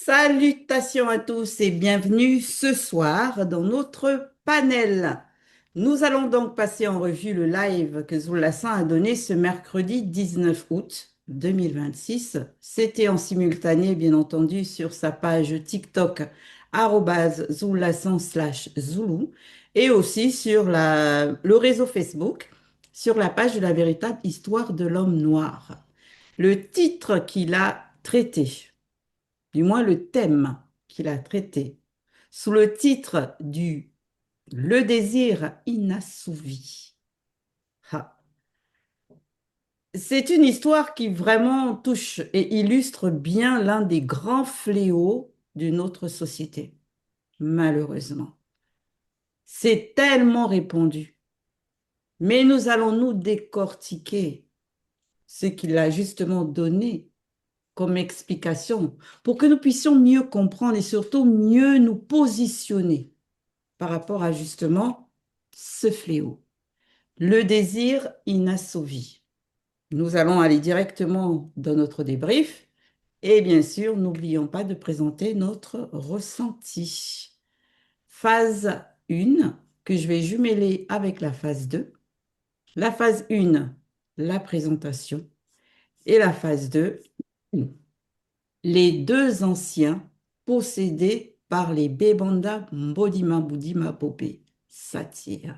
Salutations à tous et bienvenue ce soir dans notre panel. Nous allons donc passer en revue le live que Zoulassin a donné ce mercredi 19 août 2026. C'était en simultané, bien entendu, sur sa page TikTok @Zoulassin/Zoulou et aussi sur le réseau Facebook, sur la page de la véritable histoire de l'homme noir. Le titre qu'il a traité, du moins le thème qu'il a traité, sous le titre du Le désir inassouvi. Ah. C'est une histoire qui vraiment touche et illustre bien l'un des grands fléaux de notre société, malheureusement. C'est tellement répandu. Mais nous allons nous décortiquer ce qu'il a justement donné comme explication pour que nous puissions mieux comprendre et surtout mieux nous positionner par rapport à justement ce fléau, le désir inassouvi. Nous allons aller directement dans notre débrief et bien sûr, n'oublions pas de présenter notre ressenti. Phase 1 que je vais jumeler avec la phase 2. La phase 1, la présentation. Et la phase 2, les deux anciens possédés par les Bebanda Mbodima Boudima Bobé Satire.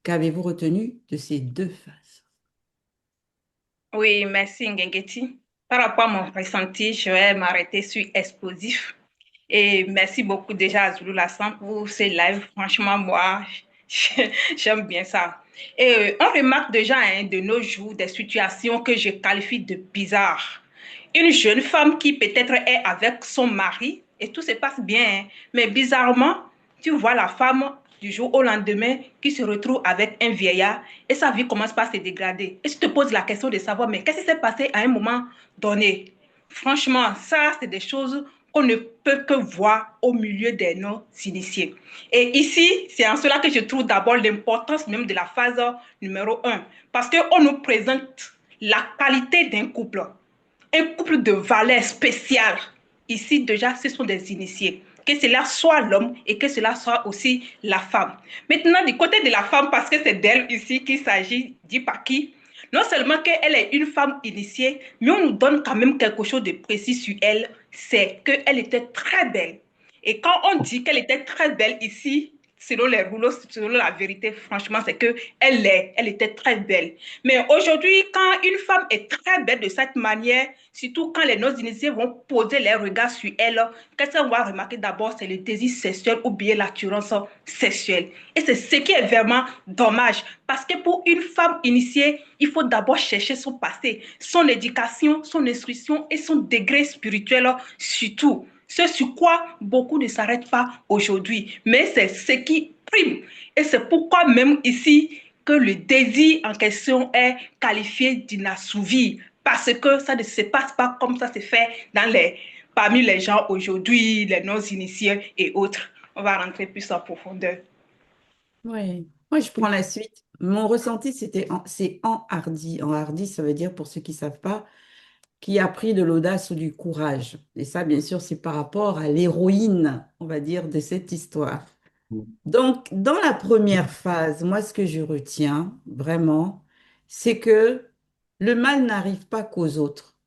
Qu'avez-vous retenu de ces deux phases? Oui, merci Ngengeti. Par rapport à mon ressenti, je vais m'arrêter sur explosif. Et merci beaucoup déjà à Zulu Lassan pour ces lives. Franchement, moi, j'aime bien ça. Et on remarque déjà de nos jours des situations que je qualifie de bizarres. Une jeune femme qui peut-être est avec son mari et tout se passe bien, hein, mais bizarrement, tu vois la femme du jour au lendemain qui se retrouve avec un vieillard et sa vie commence par se dégrader. Et tu te poses la question de savoir, mais qu'est-ce qui s'est passé à un moment donné? Franchement, ça, c'est des choses qu'on ne peut que voir au milieu des non-initiés. Et ici, c'est en cela que je trouve d'abord l'importance même de la phase numéro un. Parce qu'on nous présente la qualité d'un couple, un couple de valeurs spéciales. Ici, déjà, ce sont des initiés. Que cela soit l'homme et que cela soit aussi la femme. Maintenant, du côté de la femme, parce que c'est d'elle ici qu'il s'agit, dit par qui, non seulement qu'elle est une femme initiée, mais on nous donne quand même quelque chose de précis sur elle, c'est qu'elle était très belle. Et quand on dit qu'elle était très belle ici, selon les rouleaux, selon la vérité, franchement, c'est elle était très belle. Mais aujourd'hui, quand une femme est très belle de cette manière, surtout quand les non-initiés vont poser leurs regards sur elle, qu'est-ce qu'on va remarquer d'abord, c'est le désir sexuel ou bien l'attirance sexuelle. Et c'est ce qui est vraiment dommage, parce que pour une femme initiée, il faut d'abord chercher son passé, son éducation, son instruction et son degré spirituel surtout. Ce sur quoi beaucoup ne s'arrêtent pas aujourd'hui, mais c'est ce qui prime. Et c'est pourquoi même ici, que le désir en question est qualifié d'inassouvi, parce que ça ne se passe pas comme ça se fait parmi les gens aujourd'hui, les non-initiés et autres. On va rentrer plus en profondeur. Oui, moi je prends la suite. Mon ressenti, c'est enhardi. Enhardi, ça veut dire, pour ceux qui ne savent pas, qui a pris de l'audace ou du courage. Et ça, bien sûr, c'est par rapport à l'héroïne, on va dire, de cette histoire. Donc, dans la première phase, moi, ce que je retiens vraiment, c'est que le mal n'arrive pas qu'aux autres.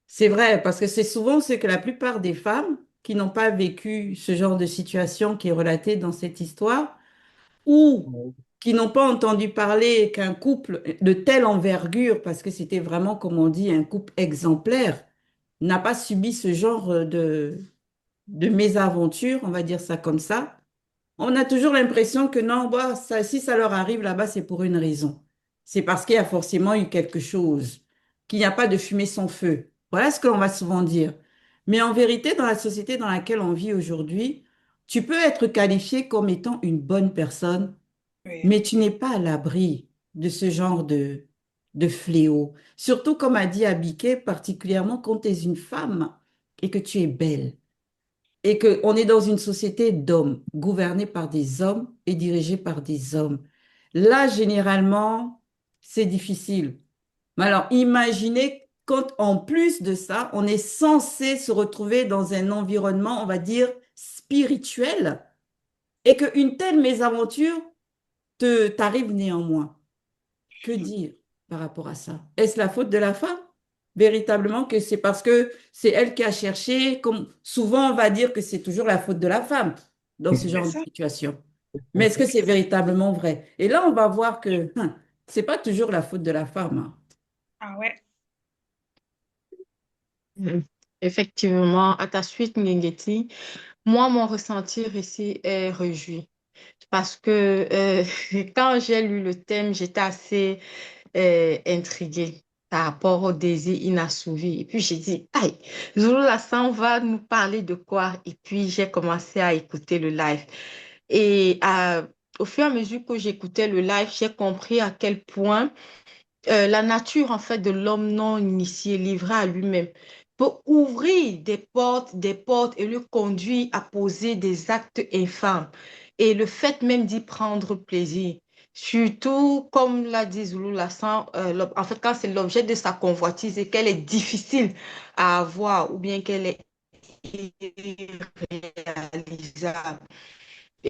C'est vrai, parce que c'est souvent ce que la plupart des femmes qui n'ont pas vécu ce genre de situation qui est relatée dans cette histoire, ou qui n'ont pas entendu parler qu'un couple de telle envergure, parce que c'était vraiment, comme on dit, un couple exemplaire, n'a pas subi ce genre de mésaventure, on va dire ça comme ça. On a toujours l'impression que non, bah, ça, si ça leur arrive là-bas, c'est pour une raison. C'est parce qu'il y a forcément eu quelque chose, qu'il n'y a pas de fumée sans feu. Voilà ce que l'on va souvent dire. Mais en vérité, dans la société dans laquelle on vit aujourd'hui, tu peux être qualifié comme étant une bonne personne, Oui. mais tu n'es pas à l'abri de ce genre de fléau. Surtout, comme a dit Abiké, particulièrement quand tu es une femme et que tu es belle et qu'on est dans une société d'hommes, gouvernée par des hommes et dirigée par des hommes. Là, généralement, c'est difficile. Mais alors, imaginez quand en plus de ça, on est censé se retrouver dans un environnement, on va dire, spirituel, et qu'une telle mésaventure t'arrive néanmoins. Que dire par rapport à ça? Est-ce la faute de la femme? Véritablement que c'est parce que c'est elle qui a cherché, comme souvent on va dire que c'est toujours la faute de la femme dans ce C'est genre de ça. situation. Mais est-ce que c'est véritablement vrai? Et là, on va voir que c'est pas toujours la faute de la femme, hein. Ah ouais. Mm. Effectivement, à ta suite, Ngengeti, moi, mon ressentir ici est réjoui. Parce que quand j'ai lu le thème, j'étais assez intriguée par rapport au désir inassouvi. Et puis j'ai dit, aïe, Zulu Lassan va nous parler de quoi? Et puis j'ai commencé à écouter le live. Et au fur et à mesure que j'écoutais le live, j'ai compris à quel point la nature en fait de l'homme non initié, livré à lui-même, peut ouvrir des portes et le conduire à poser des actes infâmes. Et le fait même d'y prendre plaisir. Surtout, comme l'a dit Zulu Lassan, en fait, quand c'est l'objet de sa convoitise et qu'elle est difficile à avoir ou bien qu'elle est irréalisable.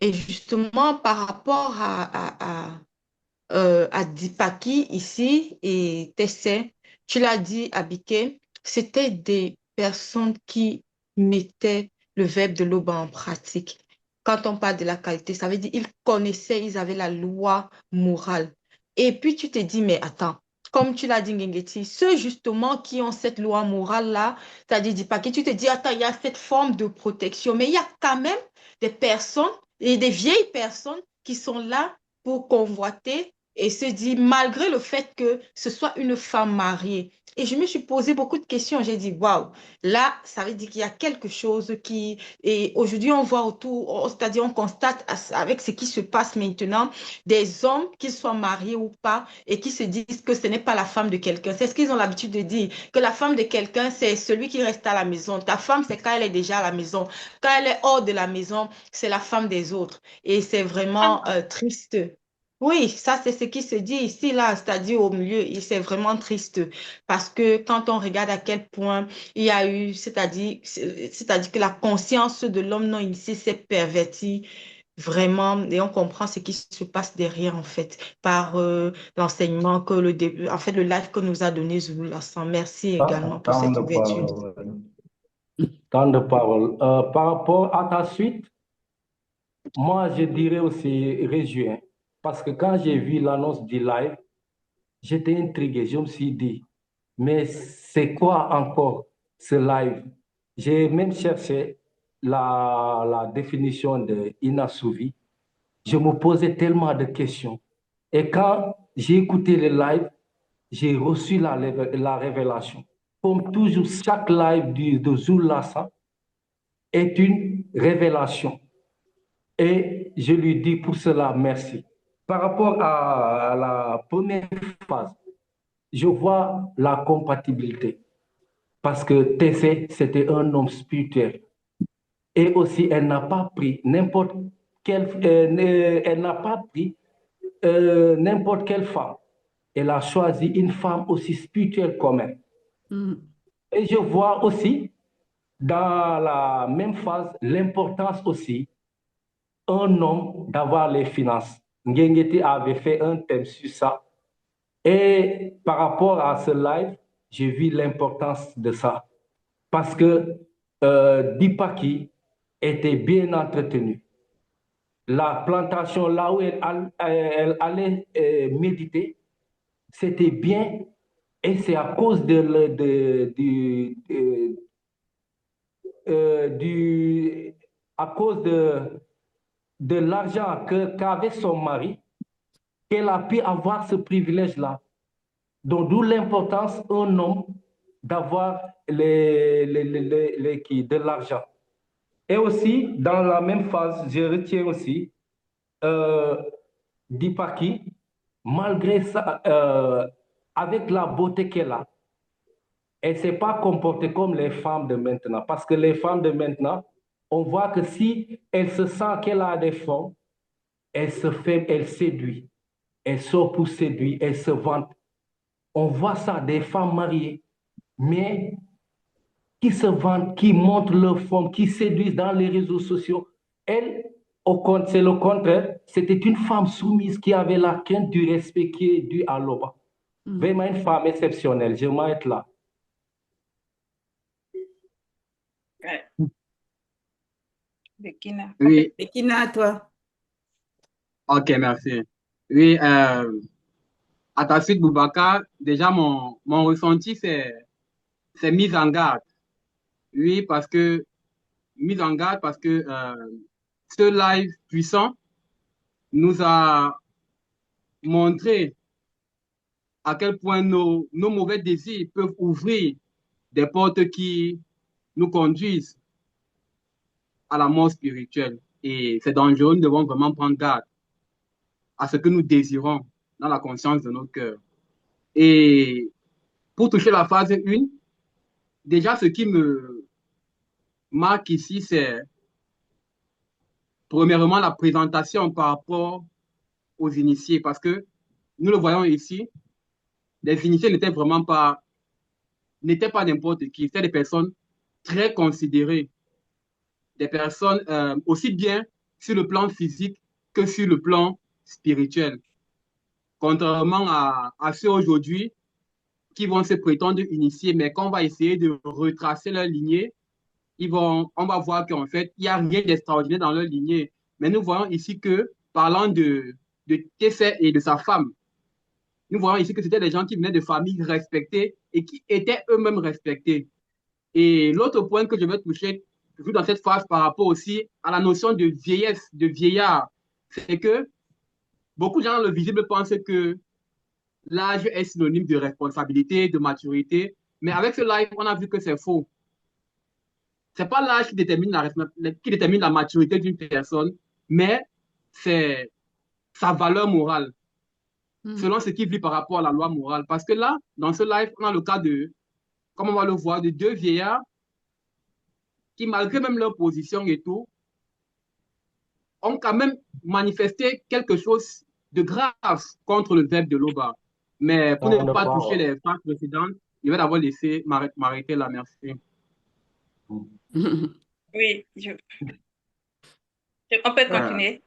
Et justement, par rapport à Dipaki ici et Tessé, tu l'as dit, Abike, c'était des personnes qui mettaient le verbe de l'aube en pratique. Quand on parle de la qualité, ça veut dire ils connaissaient, ils avaient la loi morale. Et puis tu te dis, mais attends, comme tu l'as dit, Ngengeti, ceux justement qui ont cette loi morale-là, c'est-à-dire Dipaki, tu te dis, attends, il y a cette forme de protection, mais il y a quand même des personnes et des vieilles personnes qui sont là pour convoiter et se dit, malgré le fait que ce soit une femme mariée. Et je me suis posé beaucoup de questions. J'ai dit, waouh, là, ça veut dire qu'il y a quelque chose qui... Et aujourd'hui, on voit autour, c'est-à-dire on constate avec ce qui se passe maintenant, des hommes, qu'ils soient mariés ou pas, et qui se disent que ce n'est pas la femme de quelqu'un. C'est ce qu'ils ont l'habitude de dire, que la femme de quelqu'un, c'est celui qui reste à la maison. Ta femme, c'est quand elle est déjà à la maison. Quand elle est hors de la maison, c'est la femme des autres. Et c'est vraiment triste. Oui, ça c'est ce qui se dit ici, là, c'est-à-dire au milieu, et c'est vraiment triste parce que quand on regarde à quel point il y a eu, c'est-à-dire que la conscience de l'homme non initié s'est pervertie vraiment et on comprend ce qui se passe derrière en fait par l'enseignement que en fait le live que nous a donné Zulu Lassan. Merci également pour Tant cette de ouverture. paroles. Tant de paroles. Par rapport à ta suite, moi, je dirais aussi réjoui, parce que quand j'ai vu l'annonce du live, j'étais intrigué. Je me suis dit, mais c'est quoi encore ce live? J'ai même cherché la définition de inassouvi. Je me posais tellement de questions. Et quand j'ai écouté le live, j'ai reçu la révélation. Comme toujours, chaque live de Zulassa est une révélation. Et je lui dis pour cela merci. Par rapport à la première phase, je vois la compatibilité parce que TC, c'était un homme spirituel. Et aussi, elle n'a pas pris elle n'a pas pris n'importe quelle femme. Elle a choisi une femme aussi spirituelle comme elle. Mm. Et je vois aussi, dans la même phase, l'importance aussi, un homme d'avoir les finances. Ngengeti avait fait un thème sur ça. Et par rapport à ce live, j'ai vu l'importance de ça. Parce que Dipaki était bien entretenue. La plantation, là où elle allait méditer, c'était bien. Et c'est à cause à cause de l'argent qu'avait son mari qu'elle a pu avoir ce privilège-là. Donc, d'où l'importance, un homme, d'avoir de l'argent. Et aussi, dans la même phase, je retiens aussi euh, Dipaki, malgré ça, avec la beauté qu'elle a, elle ne s'est pas comportée comme les femmes de maintenant. Parce que les femmes de maintenant, on voit que si elle se sent qu'elle a des fonds, elle se fait, elle séduit. Elle sort pour séduire, elle se vante. On voit ça des femmes mariées. mais qui se vendent, qui montrent leur forme, qui séduisent dans les réseaux sociaux. Elle, c'est le contraire. C'était une femme soumise qui avait la crainte du respect qui est dû à l'homme. Vraiment une femme exceptionnelle. Je m'arrête là. Ouais. Bekina. Oui, Et Kina, à toi. ok, merci. Oui, à ta suite, Boubacar, déjà mon ressenti, c'est mise en garde. Oui, mise en garde parce que ce live puissant nous a montré à quel point nos mauvais désirs peuvent ouvrir des portes qui nous conduisent à la mort spirituelle. Et c'est dangereux, nous devons vraiment prendre garde à ce que nous désirons dans la conscience de notre cœur. Et pour toucher la phase 1, déjà ce qui me marque ici, c'est premièrement la présentation par rapport aux initiés, parce que nous le voyons ici, les initiés n'étaient pas n'importe qui, c'était des personnes très considérées, des personnes aussi bien sur le plan physique que sur le plan spirituel. Contrairement à ceux aujourd'hui qui vont se prétendre initiés, mais quand on va essayer de retracer leur lignée, on va voir qu'en fait, il n'y a rien d'extraordinaire dans leur lignée. Mais nous voyons ici que, parlant de Tessé et de sa femme, nous voyons ici que c'était des gens qui venaient de familles respectées et qui étaient eux-mêmes respectés. Et l'autre point que je vais toucher, toujours dans cette phase par rapport aussi à la notion de vieillesse, de vieillard, c'est que beaucoup de gens dans le visible pensent que l'âge est synonyme de responsabilité, de maturité. Mais avec ce live, on a vu que c'est faux. C'est pas l'âge qui détermine la maturité d'une personne, mais c'est sa valeur morale, selon ce qu'il vit par rapport à la loi morale. Parce que là, dans ce live, on a le cas de, comme on va le voir, de deux vieillards qui, malgré même leur position et tout, ont quand même manifesté quelque chose de grave contre le verbe de l'Oba. Mais pour ne Temps de pas toucher parole. les phrases précédentes, je vais d'abord laisser m'arrêter là. Merci. Oui, on peut Ah. continuer.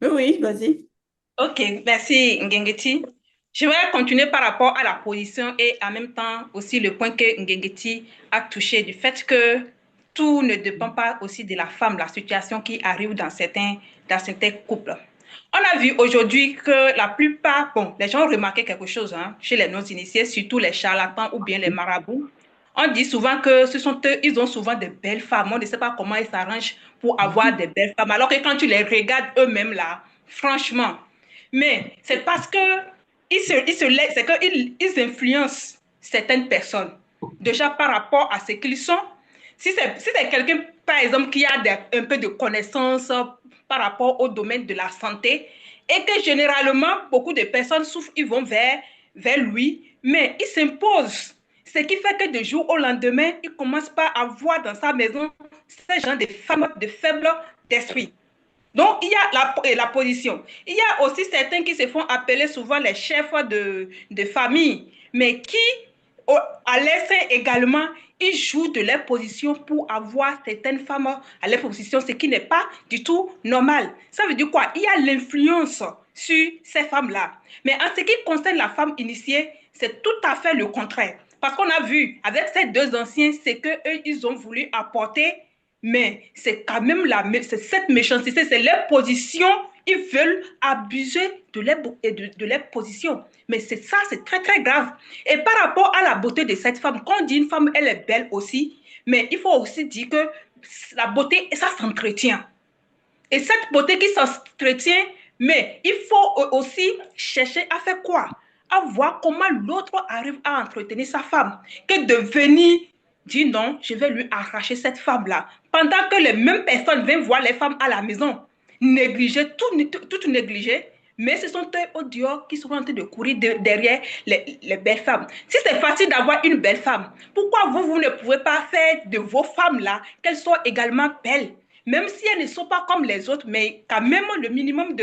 Oui, vas-y. Ok, merci Ngengeti. Je vais continuer par rapport à la position et en même temps aussi le point que Ngengeti a touché du fait que tout ne dépend pas aussi de la femme, la situation qui arrive dans certains couples. On a vu aujourd'hui que la plupart, bon, les gens ont remarqué quelque chose hein, chez les non-initiés, surtout les charlatans ou bien les marabouts. On dit souvent que ce sont eux, ils ont souvent de belles femmes. On ne sait pas comment ils s'arrangent pour avoir des belles femmes. Alors que quand tu les regardes eux-mêmes là, franchement, mais c'est parce que c'est qu'ils influencent certaines personnes. Déjà par rapport à ce qu'ils sont. Si c'est quelqu'un, par exemple, qui a un peu de connaissances par rapport au domaine de la santé, et que généralement, beaucoup de personnes souffrent, ils vont vers lui, mais il s'impose. Ce qui fait que de jour au lendemain, il commence pas à voir dans sa maison ces gens de femmes de faible d'esprit. Donc, il y a la position. Il y a aussi certains qui se font appeler souvent les chefs de famille, mais qui, à l'essai également, ils jouent de leur position pour avoir certaines femmes à leur position, ce qui n'est pas du tout normal. Ça veut dire quoi? Il y a l'influence sur ces femmes-là. Mais en ce qui concerne la femme initiée, c'est tout à fait le contraire. Parce qu'on a vu avec ces deux anciens, c'est qu'eux, ils ont voulu apporter, mais c'est quand même cette méchanceté, c'est leur position. Ils veulent abuser de leur position. Mais c'est ça, c'est très, très grave. Et par rapport à la beauté de cette femme, quand on dit une femme, elle est belle aussi, mais il faut aussi dire que la beauté, ça s'entretient. Et cette beauté qui s'entretient, mais il faut aussi chercher à faire quoi? À voir comment l'autre arrive à entretenir sa femme. Que de venir dire non, je vais lui arracher cette femme-là. Pendant que les mêmes personnes viennent voir les femmes à la maison, négliger, tout négliger, mais ce sont eux au dehors qui sont en train de courir derrière les belles femmes. Si c'est facile d'avoir une belle femme, pourquoi vous ne pouvez pas faire de vos femmes-là qu'elles soient également belles? Même si elles ne sont pas comme les autres, mais quand même le minimum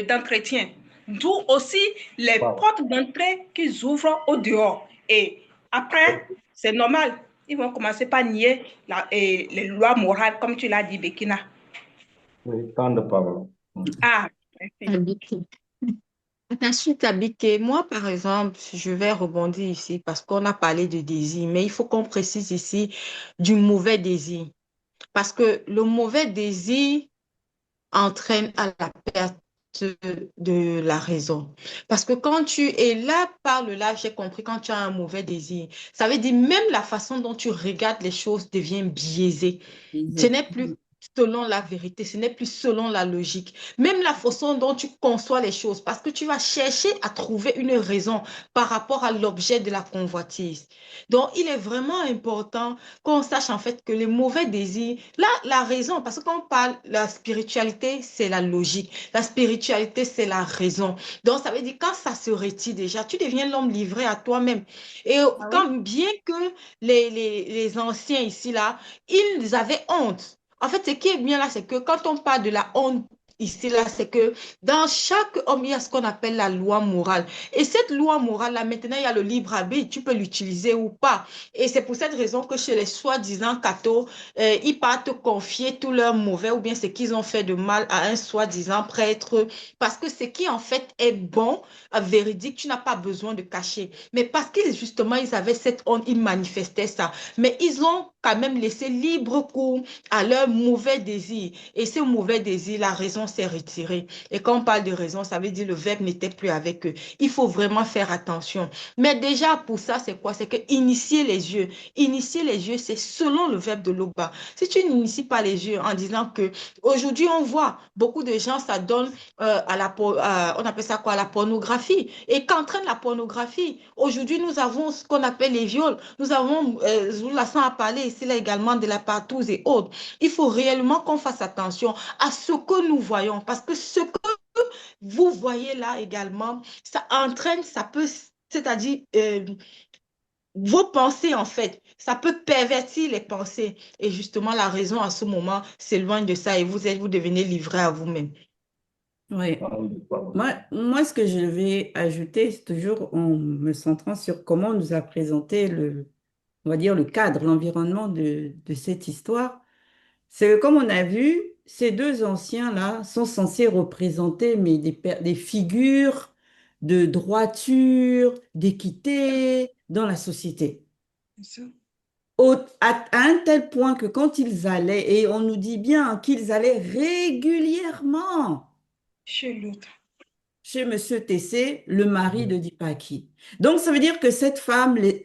d'entretien. D'où aussi les portes d'entrée qu'ils ouvrent au dehors. Et après, c'est normal. Ils vont commencer par nier les lois morales, comme tu l'as dit, Bekina. Oui, temps de parole. Ah, merci. Abike. Ensuite, Abike, moi, par exemple, je vais rebondir ici parce qu'on a parlé de désir, mais il faut qu'on précise ici du mauvais désir. Parce que le mauvais désir entraîne à la perte de la raison. Parce que quand tu es là, par le là, j'ai compris, quand tu as un mauvais désir, ça veut dire même la façon dont tu regardes les choses devient biaisée. Ce n'est plus selon la vérité, ce n'est plus selon la logique. Même la façon dont tu conçois les choses, parce que tu vas chercher à trouver une raison par rapport à l'objet de la convoitise. Donc, il est vraiment important qu'on sache en fait que les mauvais désirs, là, la raison, parce que quand on parle, la spiritualité, c'est la logique. La spiritualité, c'est la raison. Donc, ça veut dire quand ça se retire déjà, tu deviens l'homme livré à toi-même. Et Ah quand oui? bien que les anciens ici, là, ils avaient honte. En fait, ce qui est bien là, c'est que quand on parle de la honte ici, là, c'est que dans chaque homme, il y a ce qu'on appelle la loi morale. Et cette loi morale-là, maintenant, il y a le libre arbitre, tu peux l'utiliser ou pas. Et c'est pour cette raison que chez les soi-disant cathos, ils partent confier tout leur mauvais ou bien ce qu'ils ont fait de mal à un soi-disant prêtre. Parce que ce qui en fait est bon, véridique, tu n'as pas besoin de cacher. Mais parce qu'ils justement, ils avaient cette honte, ils manifestaient ça. Mais ils ont quand même laissé libre cours à leur mauvais désir. Et ce mauvais désir, la raison s'est retirée. Et quand on parle de raison, ça veut dire le verbe n'était plus avec eux. Il faut vraiment faire attention. Mais déjà, pour ça, c'est quoi? C'est que initier les yeux. Initier les yeux, c'est selon le verbe de l'Oba. Si tu n'inities pas les yeux en disant que aujourd'hui, on voit beaucoup de gens, ça donne on appelle ça quoi? La pornographie. Et qu'entraîne la pornographie? Aujourd'hui, nous avons ce qu'on appelle les viols. Nous avons, Zoulassant a parlé ici là également de la partouze et autres. Il faut réellement qu'on fasse attention à ce que nous voyons parce que ce que vous voyez là également, ça entraîne, ça peut, c'est-à-dire vos pensées en fait, ça peut pervertir les pensées. Et justement, la raison à ce moment s'éloigne de ça et vous devenez livré à vous-même. Oui. Temps de parole. Moi, ce que je vais ajouter, c'est toujours en me centrant sur comment on nous a présenté on va dire, le cadre, l'environnement de cette histoire. C'est que, comme on a vu, ces deux anciens-là sont censés représenter mais des figures de droiture, d'équité dans la société. C'est ça. À un tel point que quand ils allaient, et on nous dit bien qu'ils allaient régulièrement Chez l'autre. chez Monsieur Tessé, le mari de Dipaki. Donc, ça veut dire que cette femme les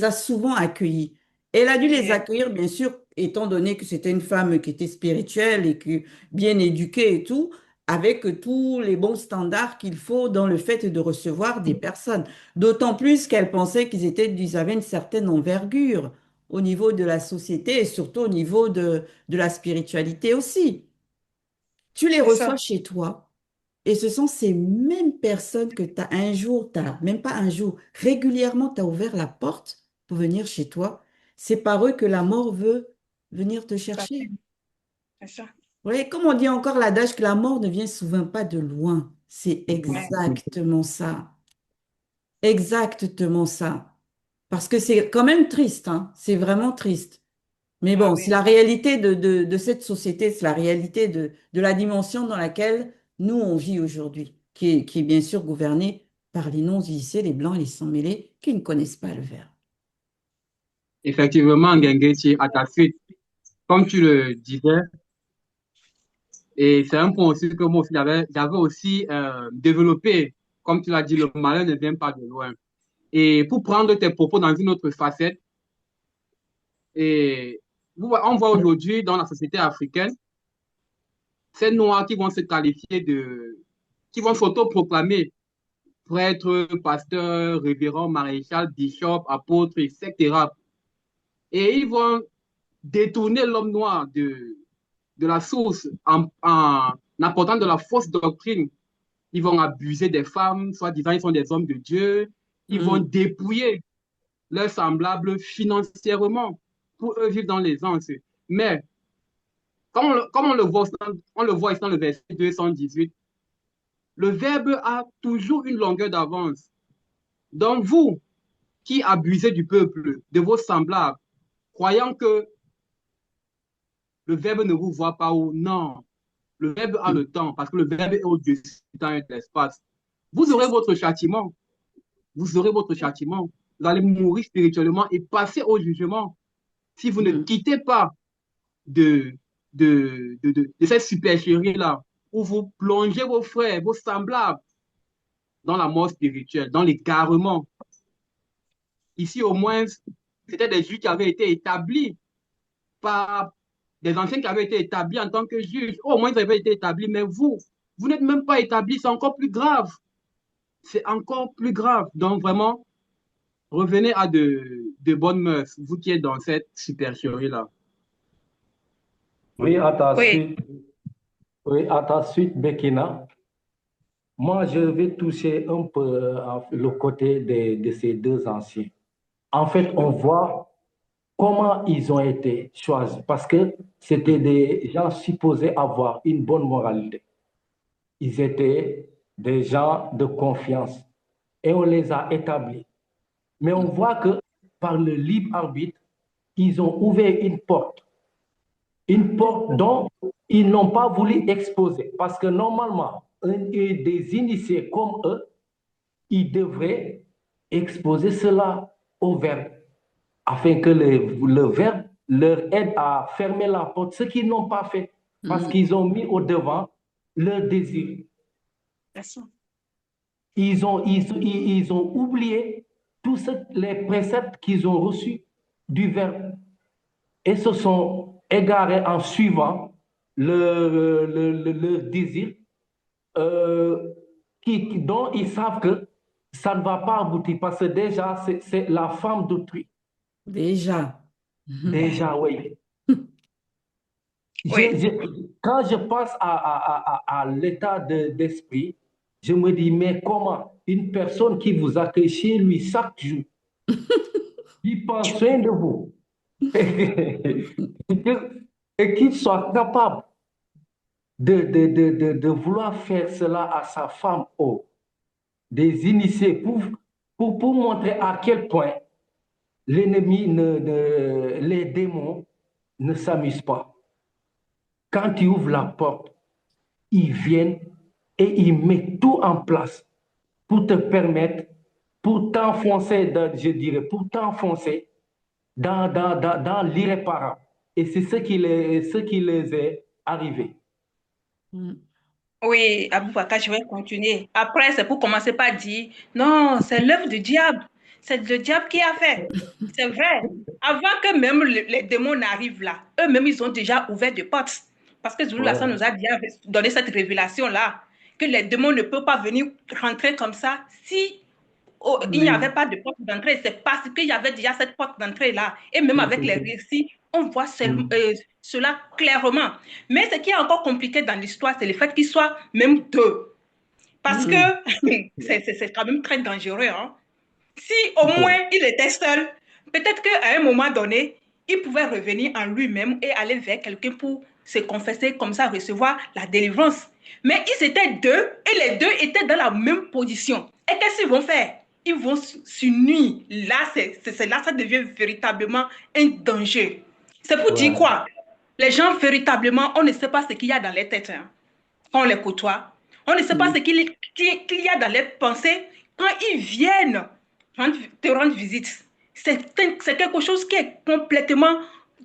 a souvent accueillis. Elle a dû les Yeah. accueillir, bien sûr, étant donné que c'était une femme qui était spirituelle et bien éduquée et tout, avec tous les bons standards qu'il faut dans le fait de recevoir des personnes. D'autant plus qu'elle pensait ils avaient une certaine envergure au niveau de la société et surtout au niveau de la spiritualité aussi. Tu les C'est reçois ça. chez toi. Et ce sont ces mêmes personnes que tu as un jour, même pas un jour, régulièrement, tu as ouvert la porte pour venir chez toi. C'est par eux que la mort veut venir te Ça, chercher. c'est ça. Oui, comme on dit encore l'adage que la mort ne vient souvent pas de loin. C'est Ouais. exactement ça. Exactement ça. Parce que c'est quand même triste, hein. C'est vraiment triste. Mais Ah bon, c'est oui. la réalité de cette société, c'est la réalité de la dimension dans laquelle nous, on vit aujourd'hui, qui est bien sûr gouvernée par les non-initiés, les blancs et les sans-mêlés, qui ne connaissent pas le verbe. Effectivement, Ngengechi, à ta suite, comme tu le disais, et c'est un point aussi que moi aussi, j'avais aussi développé, comme tu l'as dit, le malheur ne vient pas de loin. Et pour prendre tes propos dans une autre facette, et on voit aujourd'hui dans la société africaine, ces Noirs qui vont se qualifier qui vont s'autoproclamer prêtre, pasteur, révérend, maréchal, bishop, apôtre, etc. Et ils vont détourner l'homme noir de la source en apportant de la fausse doctrine. Ils vont abuser des femmes, soi-disant ils sont des hommes de Dieu. Ils vont Hmm. dépouiller leurs semblables financièrement pour eux vivre dans l'aisance. Mais comme on le voit ici dans le verset 218, le verbe a toujours une longueur d'avance. Donc vous, qui abusez du peuple, de vos semblables, croyant que le Verbe ne vous voit pas ou non. Le Verbe a le temps, parce que le Verbe est au-dessus du temps et de l'espace. Vous aurez votre châtiment. Vous aurez votre châtiment. Vous allez mourir spirituellement et passer au jugement si vous ne quittez pas de, de cette supercherie-là, où vous plongez vos frères, vos semblables dans la mort spirituelle, dans l'égarement. Ici, au moins, c'était des juges qui avaient été établis par des anciens qui avaient été établis en tant que juges. Au moins, ils avaient été établis, mais vous n'êtes même pas établis, c'est encore plus grave. C'est encore plus grave. Donc, vraiment, revenez à de bonnes mœurs, vous qui êtes dans cette supercherie-là. Oui, à ta Oui, suite, oui, à ta suite, Bekina. Moi, je vais toucher un peu le côté de ces deux anciens. En fait, on voit comment ils ont été choisis parce que c'était des gens supposés avoir une bonne moralité. Ils étaient des gens de confiance et on les a établis. Mais on voit que par le libre arbitre, ils ont ouvert une porte dont ils n'ont pas voulu exposer. Parce que normalement, des initiés comme eux, ils devraient exposer cela au Verbe, afin que le Verbe leur aide à fermer la porte, ce qu'ils n'ont pas fait, parce qu'ils ont mis au devant leur désir. Ils ont oublié tous les préceptes qu'ils ont reçus du Verbe et se sont égarés en suivant leur désir dont ils savent que ça ne va pas aboutir parce que déjà, c'est la femme d'autrui. Déjà. Déjà, oui. oui. Quand je pense à l'état d'esprit, je me dis, mais comment une personne qui vous accueille chez lui chaque jour, qui prend soin de vous, et qu'il soit capable de vouloir faire cela à sa femme ou des initiés pour montrer à quel point l'ennemi, les démons ne s'amusent pas. Quand tu ouvres la porte, ils viennent et ils mettent tout en place pour te permettre, pour t'enfoncer, je dirais, pour t'enfoncer dans l'irréparable. Et c'est ce qui les est arrivé. Oui, Aboubakar, je vais continuer. Après, c'est pour commencer par dire, non, c'est l'œuvre du diable. C'est le diable qui a fait. C'est vrai. Avant que même les démons n'arrivent là, eux-mêmes, ils ont déjà ouvert des portes. Parce que Zulu Lassan Ouais. nous a déjà donné cette révélation-là, que les démons ne peuvent pas venir rentrer comme ça si il n'y avait pas de porte d'entrée. C'est parce qu'il y avait déjà cette porte d'entrée-là. Et même avec les récits, on voit cela clairement. Mais ce qui est encore compliqué dans l'histoire, c'est le fait qu'ils soient même deux. Parce que c'est quand même très dangereux. Hein. Si au moins il était seul, peut-être qu'à un moment donné, il pouvait revenir en lui-même et aller vers quelqu'un pour se confesser, comme ça recevoir la délivrance. Mais ils étaient deux et les deux étaient dans la même position. Et qu'est-ce qu'ils vont faire? Ils vont s'unir. Là, là, ça devient véritablement un danger. C'est pour dire quoi? Les gens, véritablement, on ne sait pas ce qu'il y a dans les têtes. Hein. Quand on les côtoie, on ne sait pas ce qu'il y a dans les pensées quand ils viennent te rendre visite. C'est quelque chose qui est complètement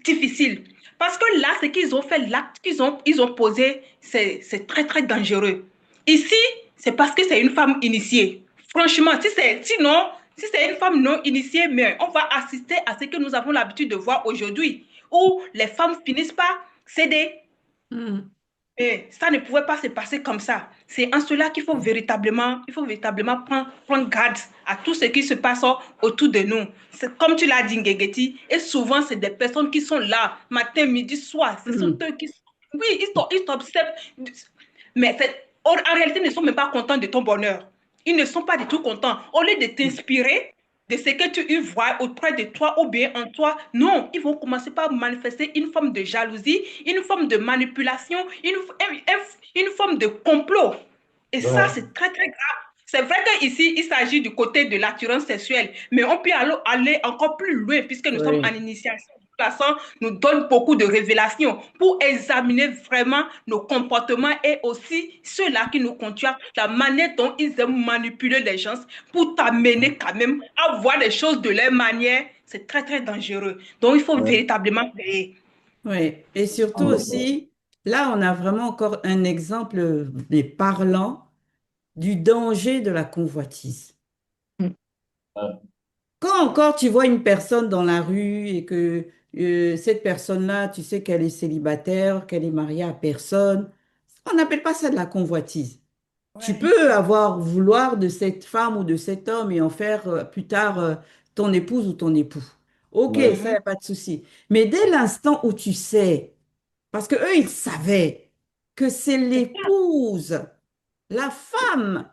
difficile. Parce que là, ce qu'ils ont fait, l'acte ils ont posé, c'est très, très dangereux. Ici, c'est parce que c'est une femme initiée. Franchement, sinon, si c'est une femme non initiée, mais on va assister à ce que nous avons l'habitude de voir aujourd'hui, où les femmes finissent par céder. Et ça ne pouvait pas se passer comme ça. C'est en cela il faut véritablement prendre garde à tout ce qui se passe autour de nous. C'est comme tu l'as dit, Ngegeti, et souvent, c'est des personnes qui sont là, matin, midi, soir. Ce sont eux qui... Oui, ils t'observent. Mais en réalité, ils ne sont même pas contents de ton bonheur. Ils ne sont pas du tout contents. Au lieu de t'inspirer de ce que tu y vois auprès de toi ou bien en toi, non, ils vont commencer par manifester une forme de jalousie, une forme de manipulation, une forme de complot. Et ça, c'est très, très grave. C'est vrai qu'ici, il s'agit du côté de l'attirance sexuelle, mais on peut aller encore plus loin puisque nous sommes en Oui, initiation. L'assant nous donne beaucoup de révélations pour examiner vraiment nos comportements et aussi ceux-là qui nous conduisent, la manière dont ils aiment manipuler les gens pour t'amener quand même à voir les choses de leur manière. C'est très, très dangereux. Donc, il faut ouais, véritablement veiller. oui. Et surtout aussi, là, on a vraiment encore un exemple mais parlant du danger de la convoitise. Mm. ouais, Quand encore tu vois une personne dans la rue et que cette personne-là, tu sais qu'elle est célibataire, qu'elle est mariée à personne, on n'appelle pas ça de la convoitise. Tu Ouais. peux vouloir de cette femme ou de cet homme et en faire plus tard ton épouse ou ton époux. Ok, ouais, ça, y Mhm. a pas de souci. Mais dès l'instant où tu sais, parce que eux, ils savaient que c'est C'est ça. l'épouse, la femme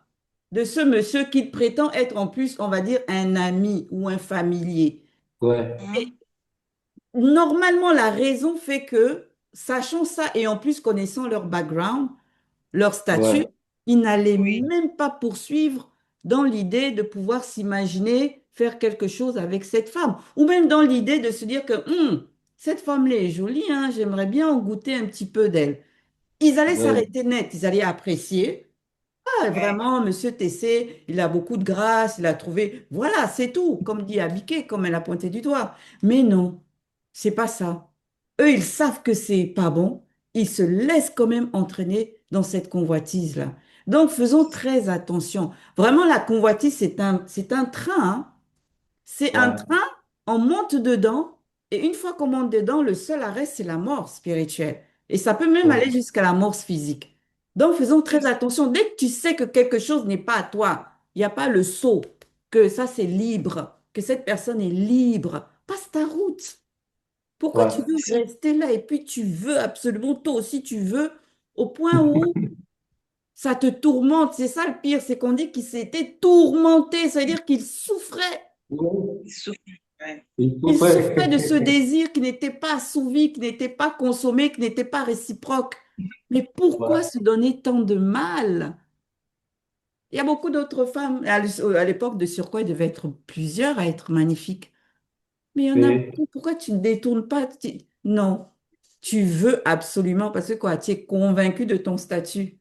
de ce monsieur qui prétend être en plus, on va dire, un ami ou un familier. ouais, Mhm. Normalement, la raison fait que, sachant ça et en plus connaissant leur background, leur statut, ouais, ils n'allaient Oui. même pas poursuivre dans l'idée de pouvoir s'imaginer faire quelque chose avec cette femme. Ou même dans l'idée de se dire que cette femme-là est jolie, hein, j'aimerais bien en goûter un petit peu d'elle. Ils allaient ouais, s'arrêter net, ils allaient apprécier. Ah, Ouais. vraiment, Monsieur Tessé, il a beaucoup de grâce, il a trouvé. Voilà, c'est tout, comme dit Abiké, comme elle a pointé du doigt. Mais non, c'est pas ça. Eux, ils savent que c'est pas bon. Ils se laissent quand même entraîner dans cette convoitise-là. Donc, faisons très attention. Vraiment, la convoitise, c'est un train, hein. C'est un ouais, train, on monte dedans, et une fois qu'on monte dedans, le seul arrêt, c'est la mort spirituelle. Et ça peut même aller ouais, jusqu'à la mort physique. Donc, faisons très C'est attention. Dès que tu sais que quelque chose n'est pas à toi, il n'y a pas le sceau, que ça, c'est libre, que cette personne est libre, passe ta route. Pourquoi tu ouais. veux ça. rester là et puis tu veux absolument, toi aussi, tu veux, au point où ça te tourmente. C'est ça le pire, c'est qu'on dit qu'il s'était tourmenté, ça veut dire qu'il souffrait. Ouais, Il souffre. Ouais. il Il souffrait. souffrait de ce désir qui n'était pas assouvi, qui n'était pas consommé, qui n'était pas réciproque. Mais pourquoi Ouais, se donner tant de mal? Il y a beaucoup d'autres femmes. À l'époque de surcroît, il devait être plusieurs à être magnifiques. Mais il y en a et, beaucoup. Pourquoi tu ne détournes pas? Non, tu veux absolument, parce que quoi, tu es convaincu de ton statut.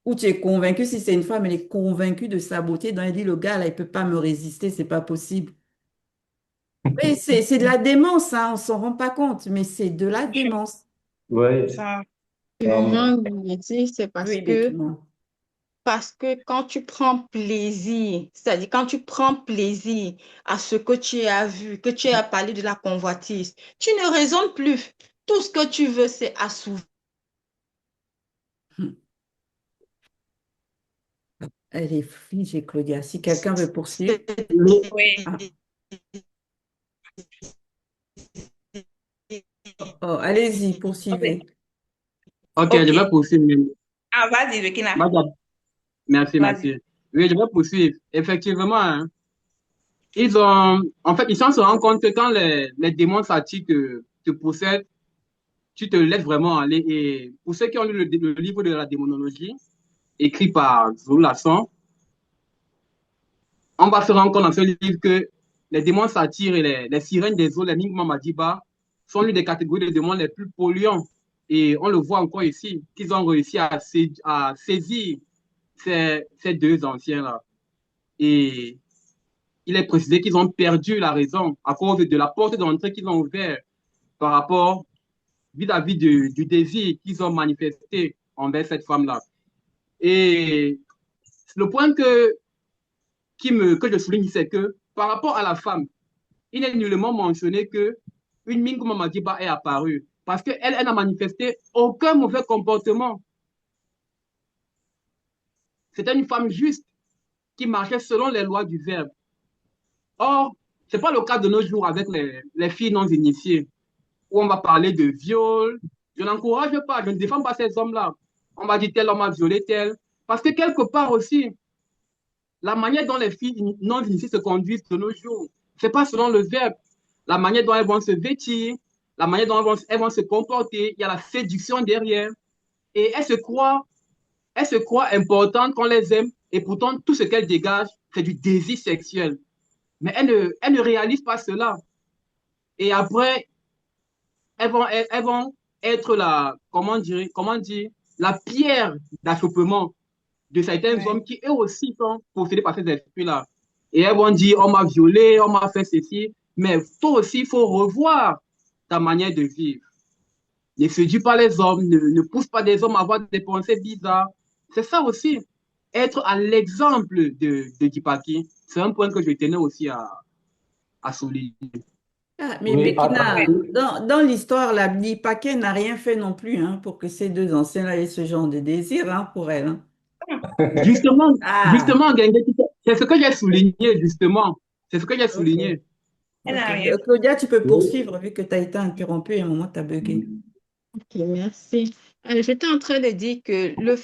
Ou tu es convaincu, si c'est une femme, elle est convaincue de sa beauté. Donc elle dit, le gars, là, il ne peut pas me résister, c'est pas possible. Et c'est de la démence, hein, on s'en rend pas compte, mais c'est de la démence. ouais, Ça. Moi, je dis, c'est Oui, bêtement. parce que quand tu prends plaisir, c'est-à-dire quand tu prends plaisir à ce que tu as vu, que tu as parlé de la convoitise, tu ne raisonnes plus. Tout ce que tu veux, c'est assouvir. Elle est figée, Claudia. Si quelqu'un veut poursuivre, Oui. ah, oh, allez-y, Ok. poursuivez. Ok, Ok. je vais poursuivre. Ah, vas-y, Rekina. Vas-y. Merci, Vas-y. merci. Oui, je vais poursuivre. Effectivement, hein, ils ont, en fait, ils s'en se rendent compte que quand les démons satiriques te possèdent, tu te laisses vraiment aller. Et pour ceux qui ont lu le livre de la démonologie, écrit par Zulu Lasson, on va se rendre compte dans ce livre que les démons satires et les sirènes des eaux, les Mingma Madiba, sont l'une des catégories de démons les plus polluants. Et on le voit encore ici, qu'ils ont réussi à saisir ces deux anciens-là. Et il est précisé qu'ils ont perdu la raison à cause de la porte d'entrée qu'ils ont ouverte par rapport vis-à-vis du désir qu'ils ont manifesté envers cette femme-là. Et le point que je souligne, c'est que par rapport à la femme, il n'est nullement mentionné que une Mingo Mamadiba est apparue parce qu'elle elle n'a manifesté aucun mauvais comportement. C'était une femme juste qui marchait selon les lois du verbe. Or, ce n'est pas le cas de nos jours avec les filles non initiées, où on va parler de viol. Je n'encourage pas, je ne défends pas ces hommes-là. On va dire tel homme a violé tel. Parce que quelque part aussi, la manière dont les filles non initiées se conduisent de nos jours, ce n'est pas selon le verbe. La manière dont elles vont se vêtir, la manière dont elles vont se comporter, il y a la séduction derrière. Et elles se croient importantes qu'on les aime et pourtant, tout ce qu'elle dégage, c'est du désir sexuel. Mais elle ne réalise pas cela. Et après, elles vont être comment dire, la pierre d'achoppement de certains Ouais. hommes qui, eux aussi, sont possédés par ces esprits-là. Et elles vont dire, on m'a violé, on m'a fait ceci. Mais toi aussi, il faut revoir ta manière de vivre. Ne séduis pas les hommes, ne pousse pas des hommes à avoir des pensées bizarres. C'est ça aussi. Être à l'exemple de Dipaki, c'est un point que je tenais aussi à souligner. Ah, mais Oui, à ta Bekina, suite. dans l'histoire, la Paquet n'a rien fait non plus hein, pour que ces deux anciens-là aient ce genre de désir hein, pour elle. Hein. Justement, Ah, justement, Gengeti, c'est ce que j'ai souligné, justement. C'est ce que j'ai ok. souligné. Elle Ok. n'a rien. Claudia, tu peux Oui. poursuivre vu que tu as été interrompue et à un moment, tu as bugué. Ok, merci. J'étais en train de dire que le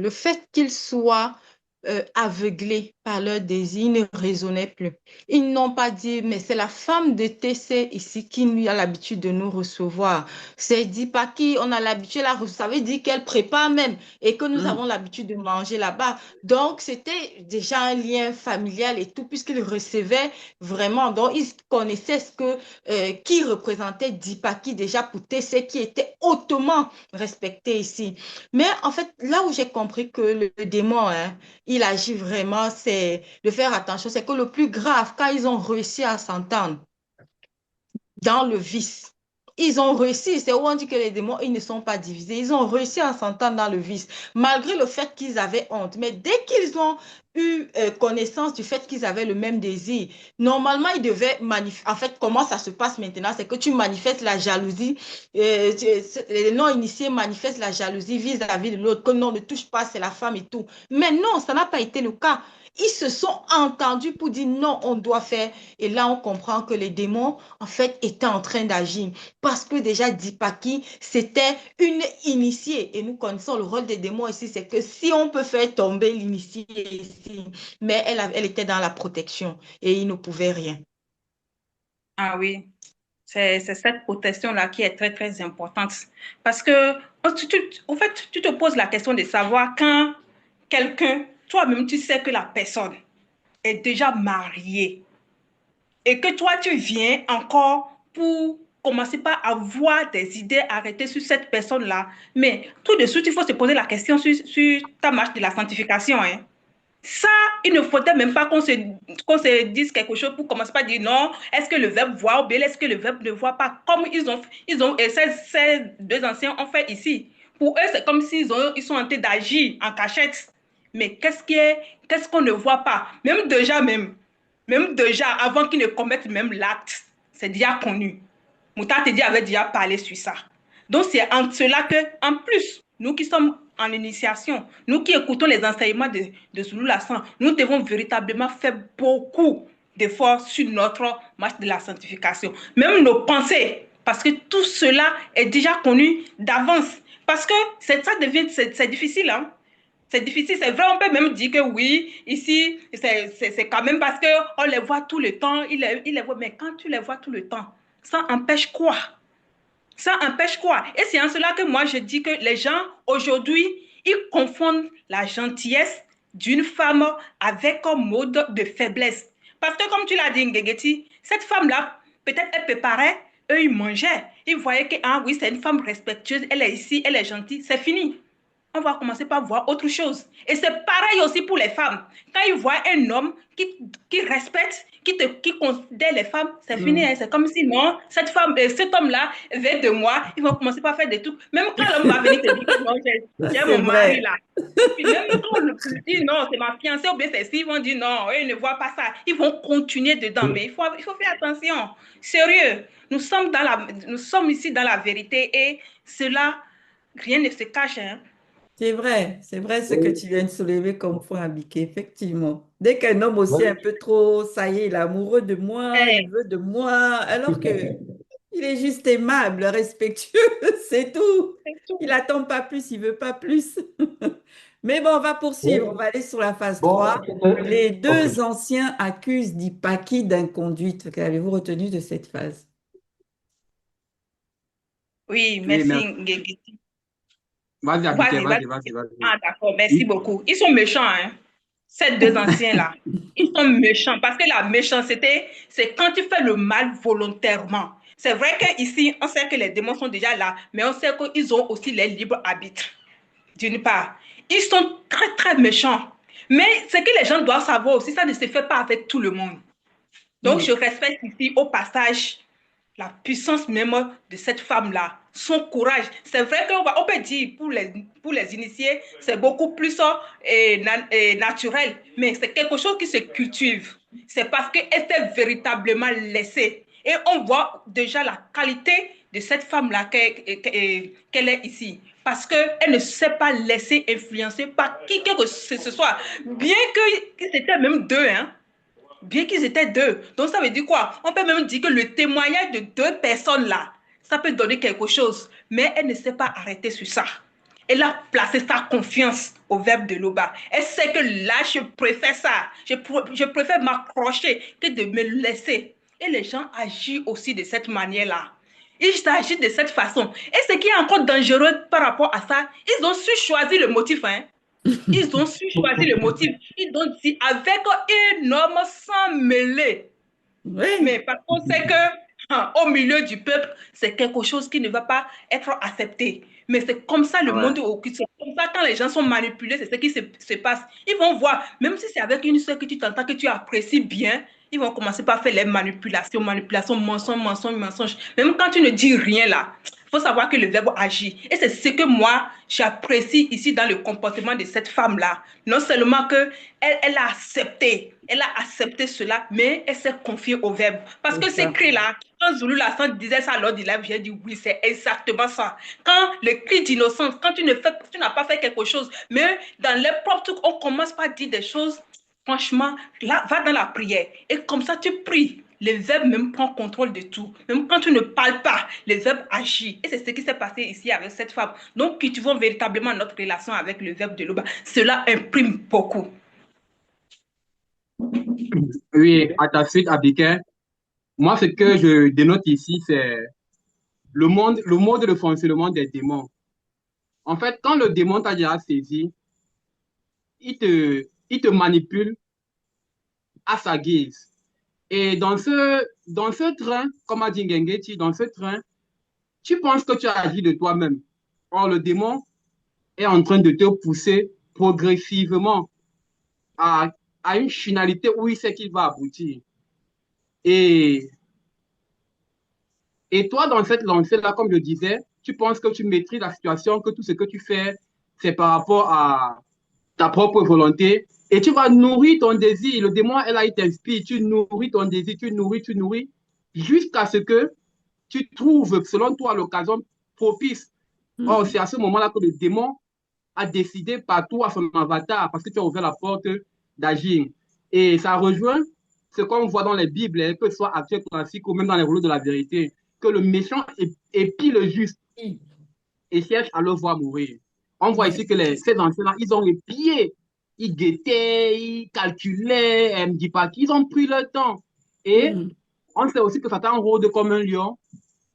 fait qu'ils soient aveuglés par leur désir ne raisonnait plus. Ils n'ont pas dit, mais c'est la femme de TC ici qui lui a l'habitude de nous recevoir. C'est dit pas qui on a l'habitude de la recevoir. Ça veut dire qu'elle prépare même et que nous Hmm. avons l'habitude de manger là-bas. Donc, c'était déjà un lien familial et tout, puisqu'ils recevaient vraiment. Donc, ils connaissaient qui représentait Dipaki déjà pour TC, qui était hautement respecté ici. Mais en fait, là où j'ai compris que le démon, hein, il agit vraiment, c'est de faire attention. C'est que le plus grave, quand ils ont réussi à s'entendre dans le vice, ils ont réussi, c'est où on dit que les démons, ils ne sont pas divisés. Ils ont réussi à s'entendre dans le vice, malgré le fait qu'ils avaient honte. Mais dès qu'ils ont eu connaissance du fait qu'ils avaient le même désir, normalement, ils devaient manifester. En fait, comment ça se passe maintenant? C'est que tu manifestes la jalousie. Les non-initiés manifestent la jalousie vis-à-vis de l'autre, que non, ne touche pas, c'est la femme et tout. Mais non, ça n'a pas été le cas. Ils se sont entendus pour dire non, on doit faire. Et là, on comprend que les démons, en fait, étaient en train d'agir. Parce que déjà, Dipaki, c'était une initiée. Et nous connaissons le rôle des démons ici, c'est que si on peut faire tomber l'initiée ici, mais elle était dans la protection et il ne pouvait rien. Ah oui, c'est cette protection-là qui est très, très importante. Parce que, en fait, tu te poses la question de savoir quand quelqu'un, toi-même, tu sais que la personne est déjà mariée et que toi, tu viens encore pour commencer par avoir des idées arrêtées sur cette personne-là. Mais tout de suite, il faut se poser la question sur ta marche de la sanctification. Hein. Ça, il ne faudrait même pas qu'on se dise quelque chose pour commencer par dire non, est-ce que le verbe voit ou bien est-ce que le verbe ne voit pas, comme et ces deux anciens ont fait ici. Pour eux, c'est comme ils sont en train d'agir en cachette. Mais qu'est-ce qu'on ne voit pas? Même déjà, avant qu'ils ne commettent même l'acte, c'est déjà connu. Mouta Tedi avait déjà parlé sur ça. Donc, c'est en cela que, en plus, nous qui sommes en initiation, nous qui écoutons les enseignements de Zulu Lassan, nous devons véritablement faire beaucoup d'efforts sur notre marche de la sanctification. Même nos pensées, parce que tout cela est déjà connu d'avance. Parce que c'est difficile, hein? C'est difficile, c'est vrai, on peut même dire que oui, ici, c'est quand même parce qu'on les voit tout le temps, il les voit, mais quand tu les vois tout le temps, ça empêche quoi? Ça empêche quoi? Et c'est en cela que moi je dis que les gens aujourd'hui, ils confondent la gentillesse d'une femme avec un mode de faiblesse. Parce que comme tu l'as dit, Ngegeti, cette femme-là, peut-être elle préparait, eux ils mangeaient. Ils voyaient que, ah oui, c'est une femme respectueuse, elle est ici, elle est gentille, c'est fini. On va commencer par voir autre chose. Et c'est pareil aussi pour les femmes. Quand ils voient un homme qui respecte, qui considère les femmes, c'est fini. Hmm. Hein. C'est comme si non, cet homme-là veut de moi, ils vont commencer par faire des trucs. Même quand l'homme va venir te dire que non, j'ai C'est mon mari vrai. là. Et puis même quand on le dit non, c'est ma fiancée ou bien c'est ils vont dire non, eux, ils ne voient pas ça. Ils vont continuer dedans. Mais il faut faire attention. Sérieux. Nous sommes ici dans la vérité et cela, rien ne se cache. Hein. C'est vrai ce que Oui, tu viens de soulever comme point à biquer, effectivement. Dès qu'un homme aussi est un oui. peu trop, ça y est, il est amoureux de moi, il Eh, veut de moi, alors que il est juste aimable, respectueux, c'est tout. c'est Il tout. n'attend pas plus, il veut pas plus. Mais bon, on va poursuivre, on Oui. va aller sur la phase Bon, 3. Les ok. deux anciens accusent Dipaki d'inconduite. Qu'avez-vous retenu de cette phase? Oui, Oui, merci, merci. Ngegeti. Vas-y, Abigail, Vas-y, vas-y. vas-y. Ah, d'accord, merci Oui. beaucoup. Ils sont méchants, hein. Ces deux anciens-là, ils sont méchants parce que la méchanceté, c'est quand tu fais le mal volontairement. C'est vrai qu'ici, on sait que les démons sont déjà là, mais on sait qu'ils ont aussi les libres arbitres. D'une part, ils sont très, très méchants. Mais ce que les gens doivent savoir aussi, ça ne se fait pas avec tout le monde. Donc, je Oui, respecte ici au passage la puissance même de cette femme-là, son courage. C'est vrai on peut dire pour les initiés, c'est beaucoup plus naturel, mais c'est quelque chose qui se cultive. C'est parce qu'elle s'est véritablement laissée. Et on voit déjà la qualité de cette femme-là qu'elle est ici. Parce qu'elle ne s'est pas laissée influencer par qui que ce soit. Bien que c'était même deux, hein. Bien qu'ils étaient deux. Donc ça veut dire quoi? On peut même dire que le témoignage de deux personnes là, ça peut donner quelque chose. Mais elle ne s'est pas arrêtée sur ça. Elle a placé sa confiance au verbe de l'Oba. Elle sait que là, je préfère ça. Je préfère m'accrocher que de me laisser. Et les gens agissent aussi de cette manière-là. Ils agissent de cette façon. Et ce qui est encore dangereux par rapport à ça, ils ont su choisir le motif. Hein. Ils ont su choisir le motif. Ils ont dit avec énorme sang mêlé. oui, Mais parce qu'on sait que au milieu du peuple, c'est quelque chose qui ne va pas être accepté. Mais c'est comme ça le Ouais. monde occulte. C'est comme ça quand les gens sont manipulés, c'est ce qui se passe. Ils vont voir, même si c'est avec une soeur que tu t'entends, que tu apprécies bien, ils vont commencer par faire les manipulations, mensonges. Même quand tu ne dis rien là, il faut savoir que le verbe agit. Et c'est ce que moi, j'apprécie ici dans le comportement de cette femme-là. Non seulement que elle a accepté cela, mais elle s'est confiée au verbe. Parce c'est que ces ça. cris-là, quand Zulu Lassan disait ça lors du live, j'ai dit oui, c'est exactement ça. Quand le cri d'innocence, quand tu n'as pas fait quelque chose, mais dans les propres trucs, on commence par dire des choses, franchement, là, va dans la prière. Et comme ça, tu pries. Le verbe même prend contrôle de tout. Même quand tu ne parles pas, le verbe agit. Et c'est ce qui s'est passé ici avec cette femme. Donc, cultivons véritablement notre relation avec le verbe de l'Oba. Cela imprime beaucoup. Oui, à ta suite, Abigail. Moi, ce que je dénote ici, c'est le mode de fonctionnement des démons. En fait, quand le démon t'a déjà saisi, il te manipule à sa guise. Et dans ce train, comme a dit Ngengeti, dans ce train, tu penses que tu agis de toi-même. Or, le démon est en train de te pousser progressivement à, à une finalité où il sait qu'il va aboutir. Et, et toi, dans cette lancée-là, comme je disais, tu penses que tu maîtrises la situation, que tout ce que tu fais, c'est par rapport à ta propre volonté. Et tu vas nourrir ton désir. Le démon, elle a, il t'inspire. Tu nourris ton désir, tu nourris, jusqu'à ce que tu trouves, selon toi, l'occasion propice. Or, c'est à ce moment-là que le démon a décidé par toi, son avatar, parce que tu as ouvert la porte d'agir. Et ça rejoint ce qu'on voit dans les Bibles, hein, que ce soit actuel, classique ou même dans les rouleaux de la vérité, que le méchant épie le juste Oui, et cherche à le voir mourir. On voit ici que ces anciens-là, ils ont les pieds, ils guettaient, ils calculaient, elle me dit pas qu'ils ont pris le temps. Et mhm, on sait aussi que Satan rôde comme un lion,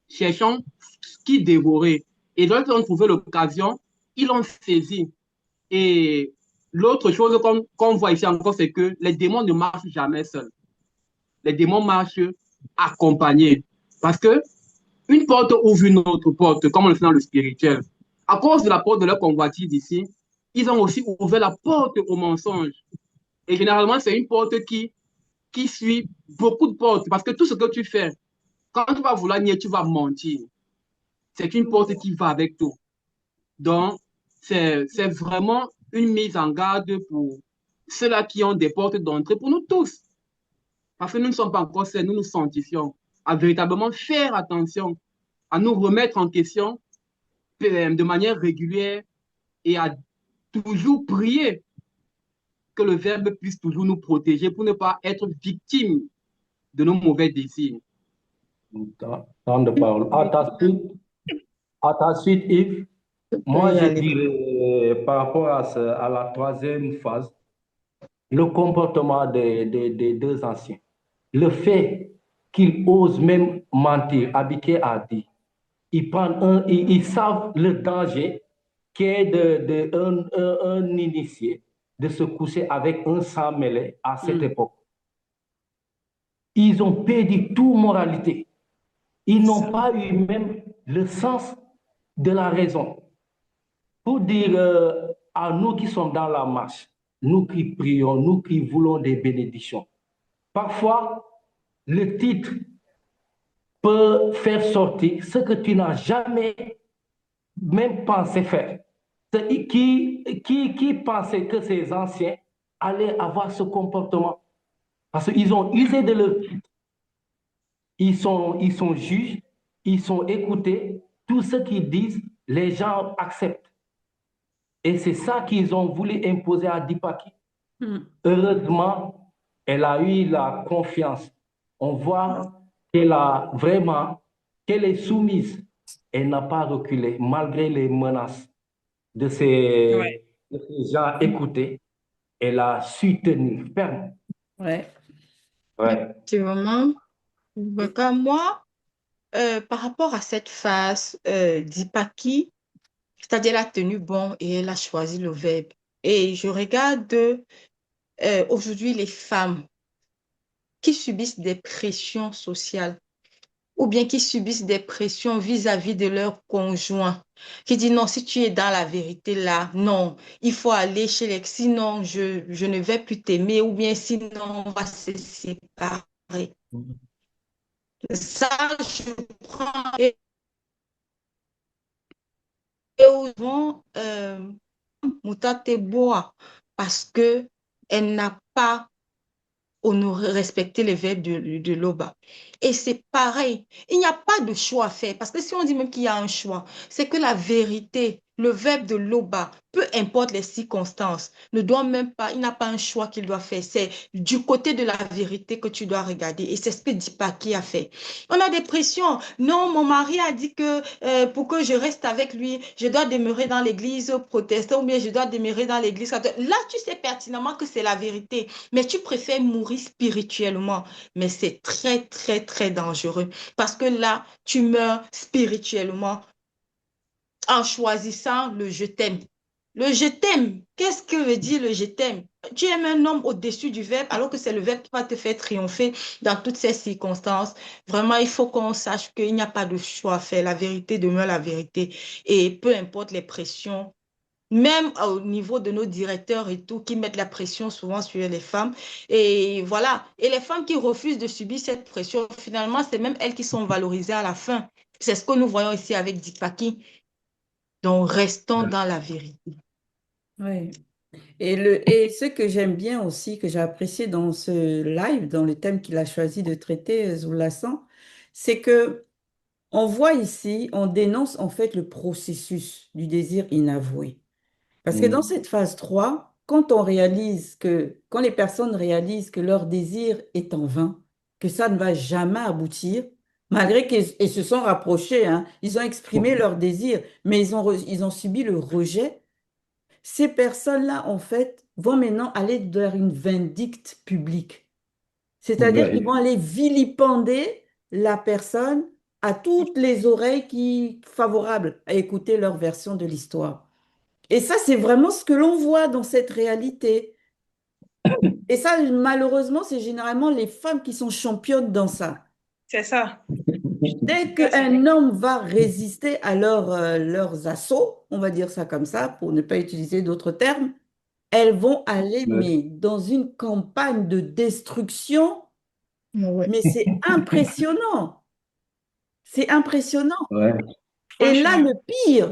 cherchant qui dévorer. Et donc, ils ont trouvé l'occasion, ils l'ont saisi. Et l'autre chose qu'on voit ici encore, c'est que les démons ne marchent jamais seuls. Les démons marchent accompagnés. Parce que une porte ouvre une autre porte, comme on le fait dans le spirituel. À cause de la porte de leur convoitise ici, ils ont aussi ouvert la porte au mensonge. Et généralement, c'est une porte qui suit beaucoup de portes. Parce que tout ce que tu fais, quand tu vas vouloir nier, tu vas mentir. C'est une porte qui va avec tout. Donc, c'est vraiment une mise en garde pour ceux-là qui ont des portes d'entrée, pour nous tous. Parce que nous ne sommes pas encore sains, nous nous sanctifions. À véritablement faire attention, à nous remettre en question de manière régulière et à toujours prier que le Verbe puisse toujours nous protéger pour ne pas être victime de nos mauvais désirs. Temps de parole. À ta suite, Yves, Tu peux moi y je aller. dirais par rapport à la troisième phase, le comportement des deux anciens. Le fait qu'ils osent même mentir, Abiké a dit, ils savent le danger qui est un initié de se coucher avec un sang mêlé à cette Mm. époque. Ils ont perdu toute moralité. Ils Ça. n'ont pas eu même le sens de la raison. Pour dire à nous qui sommes dans la marche, nous qui prions, nous qui voulons des bénédictions, parfois le titre peut faire sortir ce que tu n'as jamais même pensé faire. Qui pensait que ces anciens allaient avoir ce comportement? Parce qu'ils ont usé de leur titre. Ils sont juges, ils sont écoutés. Tout ce qu'ils disent, les gens acceptent. Et c'est ça qu'ils ont voulu imposer à Dipaki. Mm. Heureusement, elle a eu la confiance. On voit qu'elle est soumise. Elle n'a pas reculé malgré les menaces Ouais. de ces gens écoutés. Elle a su tenir ferme. Ouais. Ouais. Effectivement. Regarde, moi, par rapport à cette phase d'Ipaki, c'est-à-dire elle a tenu bon et elle a choisi le verbe. Et je regarde aujourd'hui les femmes qui subissent des pressions sociales ou bien qui subissent des pressions vis-à-vis de leur conjoint, qui dit non, si tu es dans la vérité là, non, il faut aller chez l'ex, sinon je ne vais plus t'aimer ou bien sinon on va se séparer. Ça, je prends et souvent, Mouta Teboa, parce que elle n'a pas honorer, respecter les verbes de Loba. Et c'est pareil, il n'y a pas de choix à faire, parce que si on dit même qu'il y a un choix, c'est que la vérité, le verbe de Loba, peu importe les circonstances, ne doit même pas, il n'a pas un choix qu'il doit faire. C'est du côté de la vérité que tu dois regarder. Et c'est ce que Dipaki a fait. On a des pressions. Non, mon mari a dit que pour que je reste avec lui, je dois demeurer dans l'église protestante ou bien je dois demeurer dans l'église catholique. Là, tu sais pertinemment que c'est la vérité, mais tu préfères mourir spirituellement. Mais c'est très, très, très dangereux parce que là, tu meurs spirituellement en choisissant le je t'aime. Le je t'aime, qu'est-ce que veut dire le je t'aime? Tu aimes un homme au-dessus du verbe alors que c'est le verbe qui va te faire triompher dans toutes ces circonstances. Vraiment, il faut qu'on sache qu'il n'y a pas de choix à faire. La vérité demeure la vérité. Et peu importe les pressions, même au niveau de nos directeurs et tout, qui mettent la pression souvent sur les femmes. Et voilà. Et les femmes qui refusent de subir cette pression, finalement, c'est même elles qui sont valorisées à la fin. C'est ce que nous voyons ici avec Dipaki. Donc, restons dans la vérité. Ouais. Et ce que j'aime bien aussi, que j'ai apprécié dans ce live, dans le thème qu'il a choisi de traiter, Zoulassant, c'est que on voit ici, on dénonce en fait le processus du désir inavoué. Parce que dans Mm. cette phase 3, quand les personnes réalisent que leur désir est en vain, que ça ne va jamais aboutir, malgré qu'ils se sont rapprochés, hein, ils ont exprimé leur désir, mais ils ont subi le rejet, ces personnes-là, en fait, vont maintenant aller vers une vindicte publique. C'est-à-dire qu'ils vont Ouais. aller vilipender la personne à toutes les oreilles favorables à écouter leur version de l'histoire. Et ça, c'est vraiment ce que l'on voit dans cette réalité. Et ça, malheureusement, c'est généralement les femmes qui sont championnes dans ça. C'est ça. Dès Ça, c'est qu'un homme va résister à leurs assauts, on va dire ça comme ça, pour ne pas utiliser d'autres termes, elles vont aller, Ouais. mais dans une campagne de destruction, Ouais. mais c'est impressionnant. C'est impressionnant. Ouais. Et là, franchement.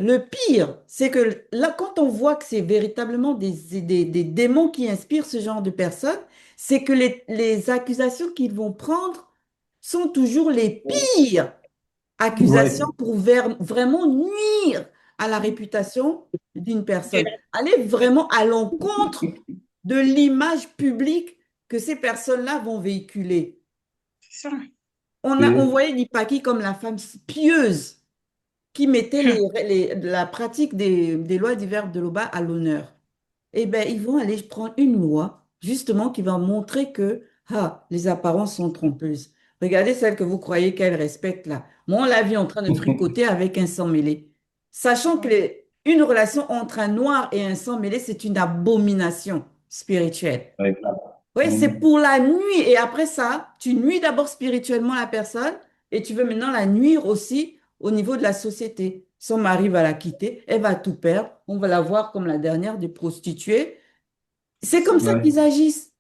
le pire, c'est que là, quand on voit que c'est véritablement des démons qui inspirent ce genre de personnes, c'est que les accusations qu'ils vont prendre sont toujours les pires accusations Ouais. pour vraiment nuire à la réputation d'une De- personne. Aller vraiment à l'encontre de l'image publique que ces personnes-là vont véhiculer. C'est ça. On Oui. voyait Nipaki comme la femme pieuse qui mettait Hum. la pratique des lois diverses de l'OBA à l'honneur. Eh bien, ils vont aller prendre une loi, justement, qui va montrer que les apparences sont trompeuses. Regardez celle que vous croyez qu'elle respecte là. Moi, on l'a vue en train de tricoter avec un sang mêlé. Sachant que une relation entre un noir et un sang mêlé, c'est une abomination spirituelle. Exact. Oui, c'est Mhm. pour la nuit. Et après ça, tu nuis d'abord spirituellement la personne et tu veux maintenant la nuire aussi au niveau de la société. Son mari va la quitter, elle va tout perdre, on va la voir comme la dernière des prostituées. C'est C'est comme ça, ça Ouais. qu'ils agissent.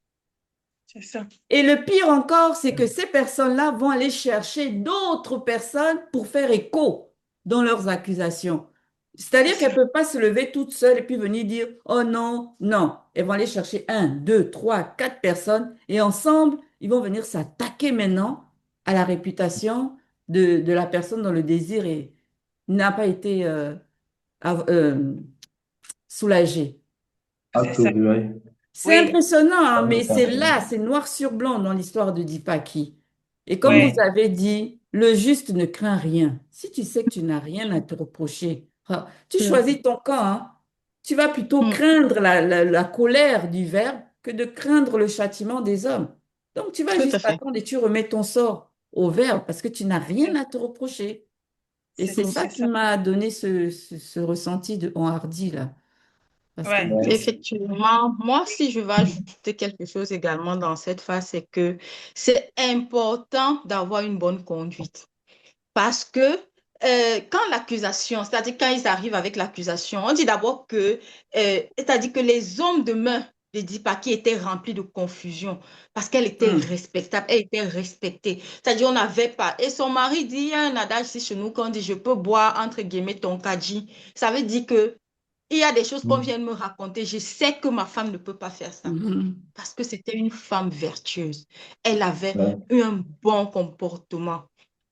c'est ça, Et le pire encore, c'est que ces personnes-là vont aller chercher d'autres personnes pour faire écho dans leurs accusations. c'est C'est-à-dire qu'elles ça, ne peuvent pas se lever toutes seules et puis venir dire, oh non, non. Elles vont aller chercher un, deux, trois, quatre personnes et ensemble, ils vont venir s'attaquer maintenant à la réputation de la personne dont le désir n'a pas été soulagé. c'est ça. Absolument. Ouais. C'est Oui, impressionnant, hein, Ouais, mais tout à c'est fait. là, c'est noir sur blanc dans l'histoire de Dipaki. Et comme vous oui, avez dit, le juste ne craint rien. Si tu sais que tu n'as rien à te reprocher, tu Mm, choisis ton camp, hein. Tu vas plutôt mm, craindre la colère du Verbe que de craindre le châtiment des hommes. Donc tu vas tout à juste fait. attendre et tu remets ton sort au Verbe parce que tu n'as rien à te reprocher. Et c'est ça c'est qui ça. m'a donné ce ressenti de enhardi là. Parce que Ouais, Ouais. Effectivement, moi, si je vais ajouter quelque chose également dans cette phase, c'est que c'est important d'avoir une bonne conduite. Parce que quand l'accusation, c'est-à-dire quand ils arrivent avec l'accusation, on dit d'abord que, c'est-à-dire que les hommes de main de Dipaki étaient remplis de confusion parce qu'elle était Hmm. respectable, elle était respectée. C'est-à-dire on n'avait pas. Et son mari dit, il y a un adage ici chez nous qu'on dit, je peux boire entre guillemets ton kaji. Ça veut dire que il y a des choses qu'on Mhm. vient de me raconter. Je sais que ma femme ne peut pas faire ça Mhm. parce que c'était une femme vertueuse. Elle avait Ouais. un bon comportement.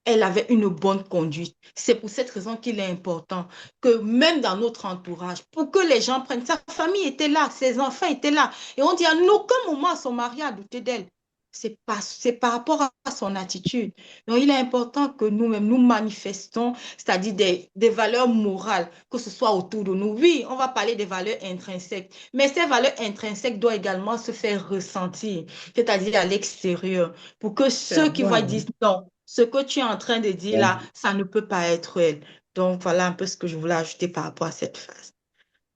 Elle avait une bonne conduite. C'est pour cette raison qu'il est important que même dans notre entourage, pour que les gens prennent, sa famille était là, ses enfants étaient là. Et on dit à aucun moment son mari a douté d'elle. C'est par rapport à son attitude. Donc, il est important que nous-mêmes, nous manifestons, c'est-à-dire des valeurs morales, que ce soit autour de nous. Oui, on va parler des valeurs intrinsèques, mais ces valeurs intrinsèques doivent également se faire ressentir, c'est-à-dire à l'extérieur, pour que Faire ceux qui voient voir, disent oui. non, ce que tu es en train de dire là, Ouais. ça ne peut pas être elle. Donc, voilà un peu ce que je voulais ajouter par rapport à cette phase.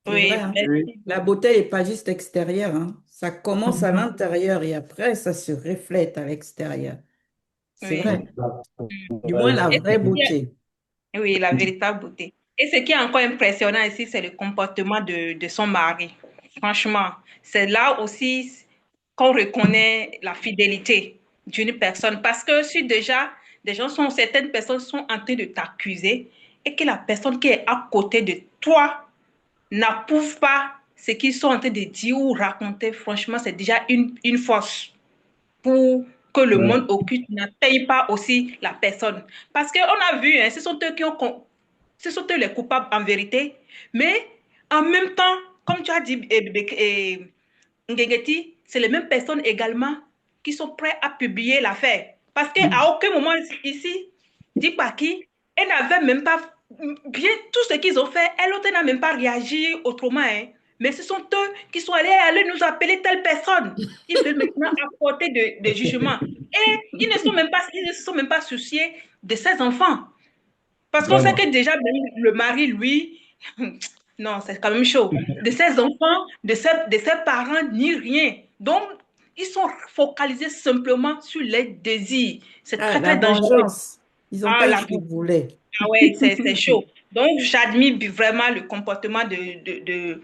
C'est vrai, oui, hein. Oui, merci. La beauté n'est pas juste extérieure, hein. Ça commence à l'intérieur et après, ça se reflète à l'extérieur. C'est Oui. vrai. Exact. Du moins, la Ouais. Et ce vraie qui est- beauté. oui, la véritable beauté. Et ce qui est encore impressionnant ici, c'est le comportement de son mari. Franchement, c'est là aussi qu'on reconnaît la fidélité d'une personne. Parce que si déjà certaines personnes sont en train de t'accuser et que la personne qui est à côté de toi n'approuve pas ce qu'ils sont en train de dire ou raconter, franchement, c'est déjà une force pour que le Ouais. monde occulte n'atteigne pas aussi la personne. Parce qu'on a vu, hein, ce sont eux les coupables en vérité, mais en même temps, comme tu as dit, Ngegeti, c'est les mêmes personnes également qui sont prêtes à publier l'affaire. Parce qu'à aucun moment ici, dit par qui, elle n'avait même pas, bien tout ce qu'ils ont fait, elle l'autre n'a même pas réagi autrement. Hein. Mais ce sont eux qui sont allés nous appeler telle personne. Ils veulent maintenant apporter de jugements. Et ils ne se sont même pas souciés de ses enfants. Parce qu'on sait Vraiment. que déjà, même le mari, lui, non, c'est quand même chaud. De ses enfants, de ses parents, ni rien. Donc, ils sont focalisés simplement sur les désirs. C'est Ah, très, la très dangereux. vengeance. Ils n'ont Ah, pas eu la ce qu'ils voulaient. ah ouais, c'est chaud. Donc, j'admire vraiment le comportement du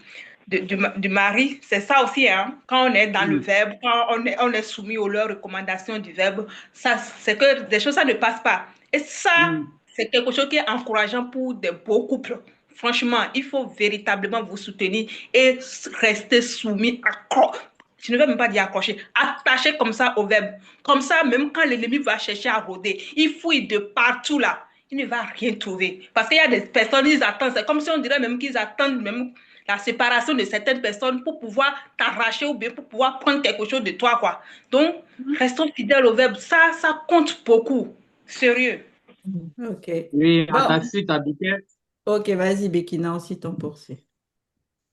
mari. C'est ça aussi, hein. Quand on est dans le Mm. verbe, quand on est soumis aux leurs recommandations du verbe, ça, c'est que des choses, ça ne passe pas. Et ça, Mm. c'est quelque chose qui est encourageant pour de beaux couples. Franchement, il faut véritablement vous soutenir et rester soumis, je ne vais même pas dire accroché, attaché comme ça au verbe. Comme ça, même quand l'ennemi va chercher à rôder, il fouille de partout là. Il ne va rien trouver. Parce qu'il y a des personnes, ils attendent. C'est comme si on dirait même qu'ils attendent même la séparation de certaines personnes pour pouvoir t'arracher ou bien pour pouvoir prendre quelque chose de toi, quoi. Donc, restons fidèles au verbe. Ça compte beaucoup. Sérieux. OK. oui, à ta Bon. suite, Abiké. OK, vas-y, Bekina, aussi ton poursuit.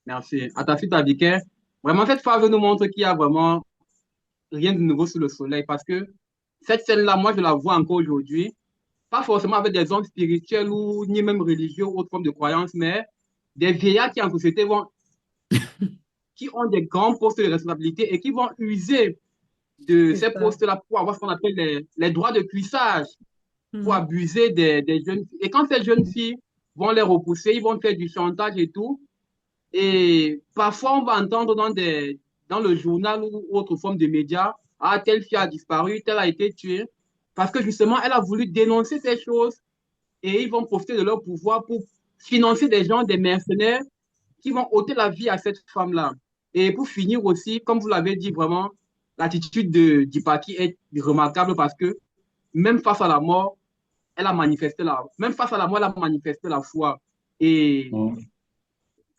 Merci. À ta suite, Abiké. Vraiment, cette phase nous montre qu'il y a vraiment rien de nouveau sous le soleil parce que cette scène-là, moi, je la vois encore aujourd'hui. Pas forcément avec des hommes spirituels ou ni même religieux ou autre forme de croyance, mais des vieillards qui en société qui ont des grands postes de responsabilité et qui vont user de C'est ces ça. postes-là pour avoir ce qu'on appelle les droits de cuissage, pour Mhm. abuser des jeunes filles. Et quand ces jeunes filles vont les repousser, ils vont faire du chantage et tout. Et parfois, on va entendre dans le journal ou autre forme de médias, ah, telle fille a disparu, telle a été tuée, parce que justement, elle a voulu dénoncer ces choses et ils vont profiter de leur pouvoir pour financer des gens, des mercenaires qui vont ôter la vie à cette femme-là. Et pour finir aussi, comme vous l'avez dit, vraiment, l'attitude de Dipaki est remarquable parce que même face à la mort, même face à la mort, elle a manifesté la foi. Et Mm.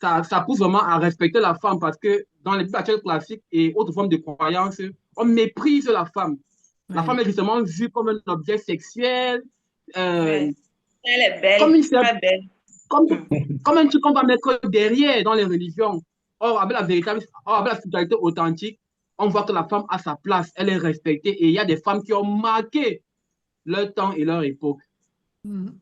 ça pousse vraiment à respecter la femme parce que dans les bibles classiques et autres formes de croyances, on méprise la femme. La femme Ouais. est justement vue comme un objet sexuel, euh, Ouais. Elle est comme, belle, une, très belle. comme, Hmm. comme un truc qu'on va mettre derrière dans les religions. Or, avec la spiritualité authentique, on voit que la femme a sa place, elle est respectée et il y a des femmes qui ont marqué leur temps et leur époque. Mhm.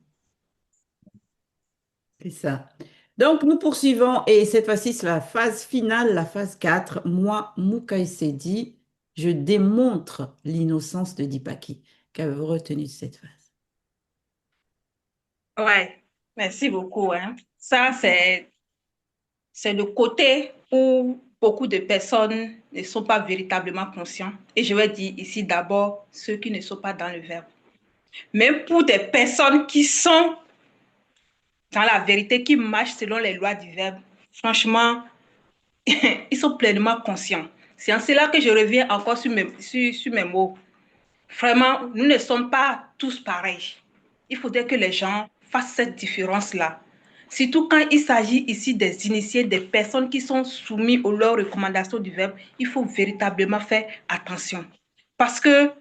C'est ça. Donc, nous poursuivons et cette fois-ci, c'est la phase finale, la phase 4. Moi, Moukaï Sedi, je démontre l'innocence de Dipaki. Qu'avez-vous retenu de cette phase? Ouais, merci beaucoup, hein. Ça, c'est le côté où beaucoup de personnes ne sont pas véritablement conscients. Et je vais dire ici d'abord ceux qui ne sont pas dans le verbe. Même pour des personnes qui sont dans la vérité, qui marchent selon les lois du verbe, franchement, ils sont pleinement conscients. C'est en cela que je reviens encore sur mes mots. Vraiment, nous ne sommes pas tous pareils. Il faudrait que les gens fassent cette différence-là. Surtout quand il s'agit ici des initiés, des personnes qui sont soumises aux leurs recommandations du verbe, il faut véritablement faire attention. Parce que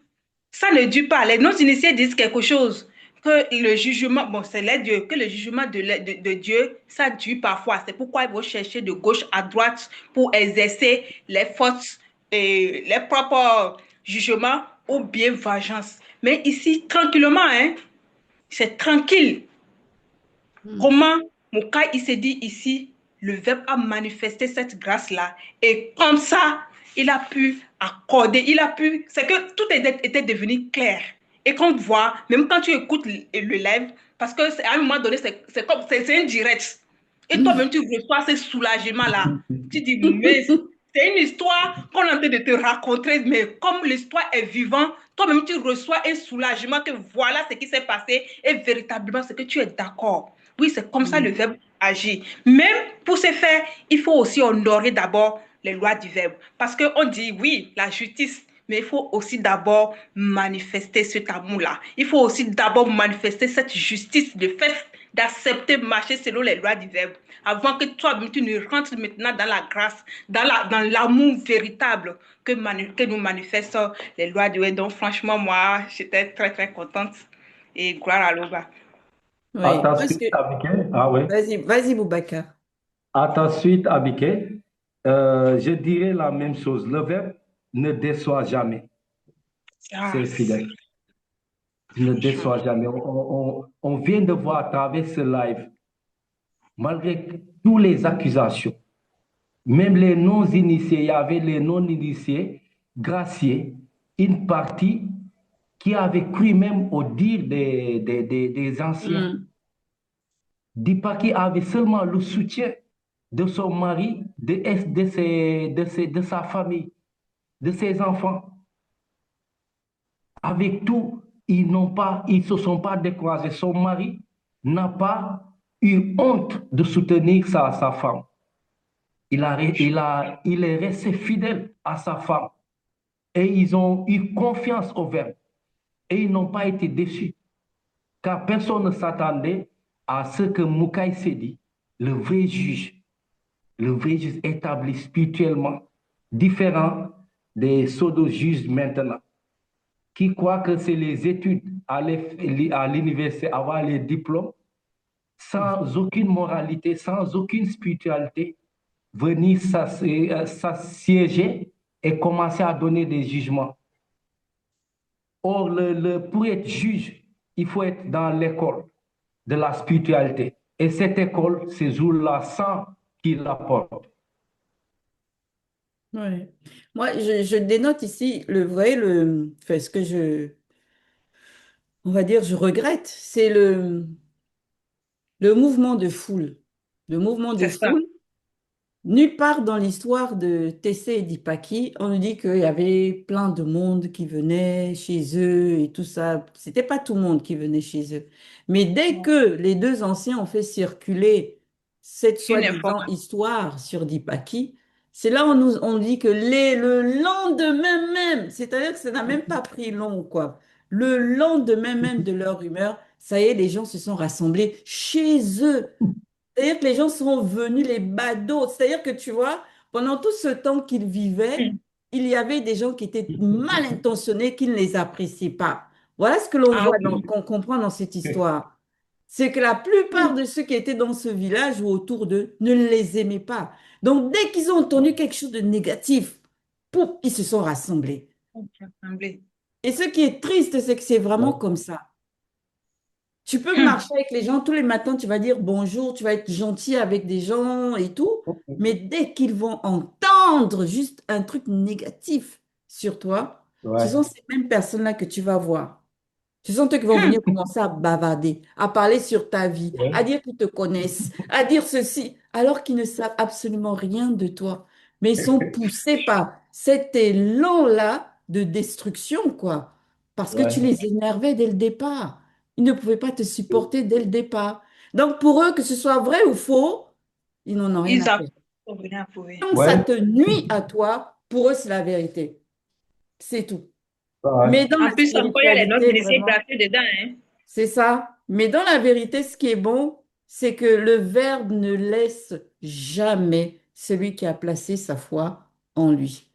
ça ne dure pas. Les non-initiés disent quelque chose. Que le jugement, bon, c'est les dieux, que le jugement de Dieu, ça dure parfois. C'est pourquoi ils vont chercher de gauche à droite pour exercer les forces et les propres jugements ou bien vengeance. Mais ici, tranquillement, hein, c'est tranquille. Mhm. Comment Mouka, il s'est dit ici, le verbe a manifesté cette grâce-là. Et comme ça, il a pu accorder, c'est que tout était devenu clair. Et qu'on voit, même quand tu écoutes le live, parce que à un moment donné, c'est indirect. Et toi-même, tu reçois ce soulagement-là. Tu dis, mais c'est une histoire qu'on est en train de te raconter, mais comme l'histoire est vivante, toi-même, tu reçois un soulagement que voilà ce qui s'est passé et véritablement, c'est que tu es d'accord. Oui, c'est comme ça le Mhm. verbe agit. Même pour ce faire, il faut aussi honorer d'abord les lois du verbe. Parce qu'on dit, oui, la justice, mais il faut aussi d'abord manifester cet amour-là. Il faut aussi d'abord manifester cette justice, le fait d'accepter marcher selon les lois du verbe. Avant que toi, tu ne rentres maintenant dans la grâce, dans l'amour véritable que nous manifestons les lois du verbe. Donc, franchement, moi, j'étais très, très contente. Et gloire à l'Oba. À Oui, ta parce suite, que... Abiké. Ah oui. Vas-y, Boubacar. À ta suite, Abiké, je dirais la même chose. Le verbe ne déçoit jamais. Ah, C'est fidèle. Ne franchement. déçoit jamais. On vient de voir à travers ce live, malgré toutes les accusations, même les non-initiés, il y avait les non-initiés, graciés, une partie qui avait cru même au dire des anciens. Mhm. Dipaki avait seulement le soutien de son mari, de sa famille, de ses enfants. Avec tout, ils se sont pas découragés. Son mari n'a pas eu honte de soutenir sa femme. Il est resté fidèle à sa femme et ils ont eu confiance au verbe et ils n'ont pas été déçus car personne ne s'attendait à ce que Moukaï s'est dit, le vrai juge établi spirituellement, différent des pseudo-juges maintenant, qui croient que c'est les études à l'université, avoir les diplômes, sans aucune moralité, sans aucune spiritualité, venir s'assiéger et commencer à donner des jugements. Or, pour être juge, il faut être dans l'école de la spiritualité. Et cette école, c'est Zulu sang qui l'apporte. Ouais. Moi, je dénote ici, vous voyez, enfin, ce que on va dire, je regrette, c'est le mouvement de foule. Le mouvement de C'est ça. foule. Nulle part dans l'histoire de Tessé et d'Ipaki, on nous dit qu'il y avait plein de monde qui venait chez eux et tout ça. C'était pas tout le monde qui venait chez eux. Mais dès que les deux anciens ont fait circuler cette Une soi-disant information. histoire sur Dipaki, c'est là où on dit que le lendemain même, c'est-à-dire que ça n'a même pas pris long, quoi. Le lendemain même de leur humeur, ça y est, les gens se sont rassemblés chez eux. C'est-à-dire que les gens sont venus les badauds. C'est-à-dire que tu vois, pendant tout ce temps qu'ils vivaient, il y avait des gens qui étaient mal intentionnés, qui ne les appréciaient pas. Voilà ce que l'on Ah, voit, oui. qu'on comprend dans cette histoire. C'est que la plupart de ceux qui étaient dans ce village ou autour d'eux ne les aimaient pas. Donc, dès qu'ils ont entendu quelque chose de négatif, pouf, ils se sont rassemblés. Assemblée. Et ce qui est triste, c'est que c'est vraiment Ouais. comme ça. Tu peux marcher avec les gens tous les matins, tu vas dire bonjour, tu vas être gentil avec des gens et tout, mais dès qu'ils vont entendre juste un truc négatif sur toi, ce Ouais. sont ces mêmes personnes-là que tu vas voir. Ce sont eux qui vont venir commencer à bavarder, à parler sur ta vie, à Ouais. dire qu'ils te connaissent, à dire ceci, alors qu'ils ne savent absolument rien de toi. Mais ils sont poussés par cet élan-là de destruction, quoi. Parce que tu Ouais. les énervais dès le départ. Ils ne pouvaient pas te supporter dès le départ. Donc pour eux, que ce soit vrai ou faux, ils n'en ont rien à Ils faire. ont rien prouvé. Tant que ça Ouais. te nuit à toi, pour eux, c'est la vérité. C'est tout. Ouais. Mais dans En la plus, encore, il y a les notes spiritualité, initiées vraiment, placées dedans, hein. c'est ça. Mais dans la vérité, ce qui est bon, c'est que le Verbe ne laisse jamais celui qui a placé sa foi en lui.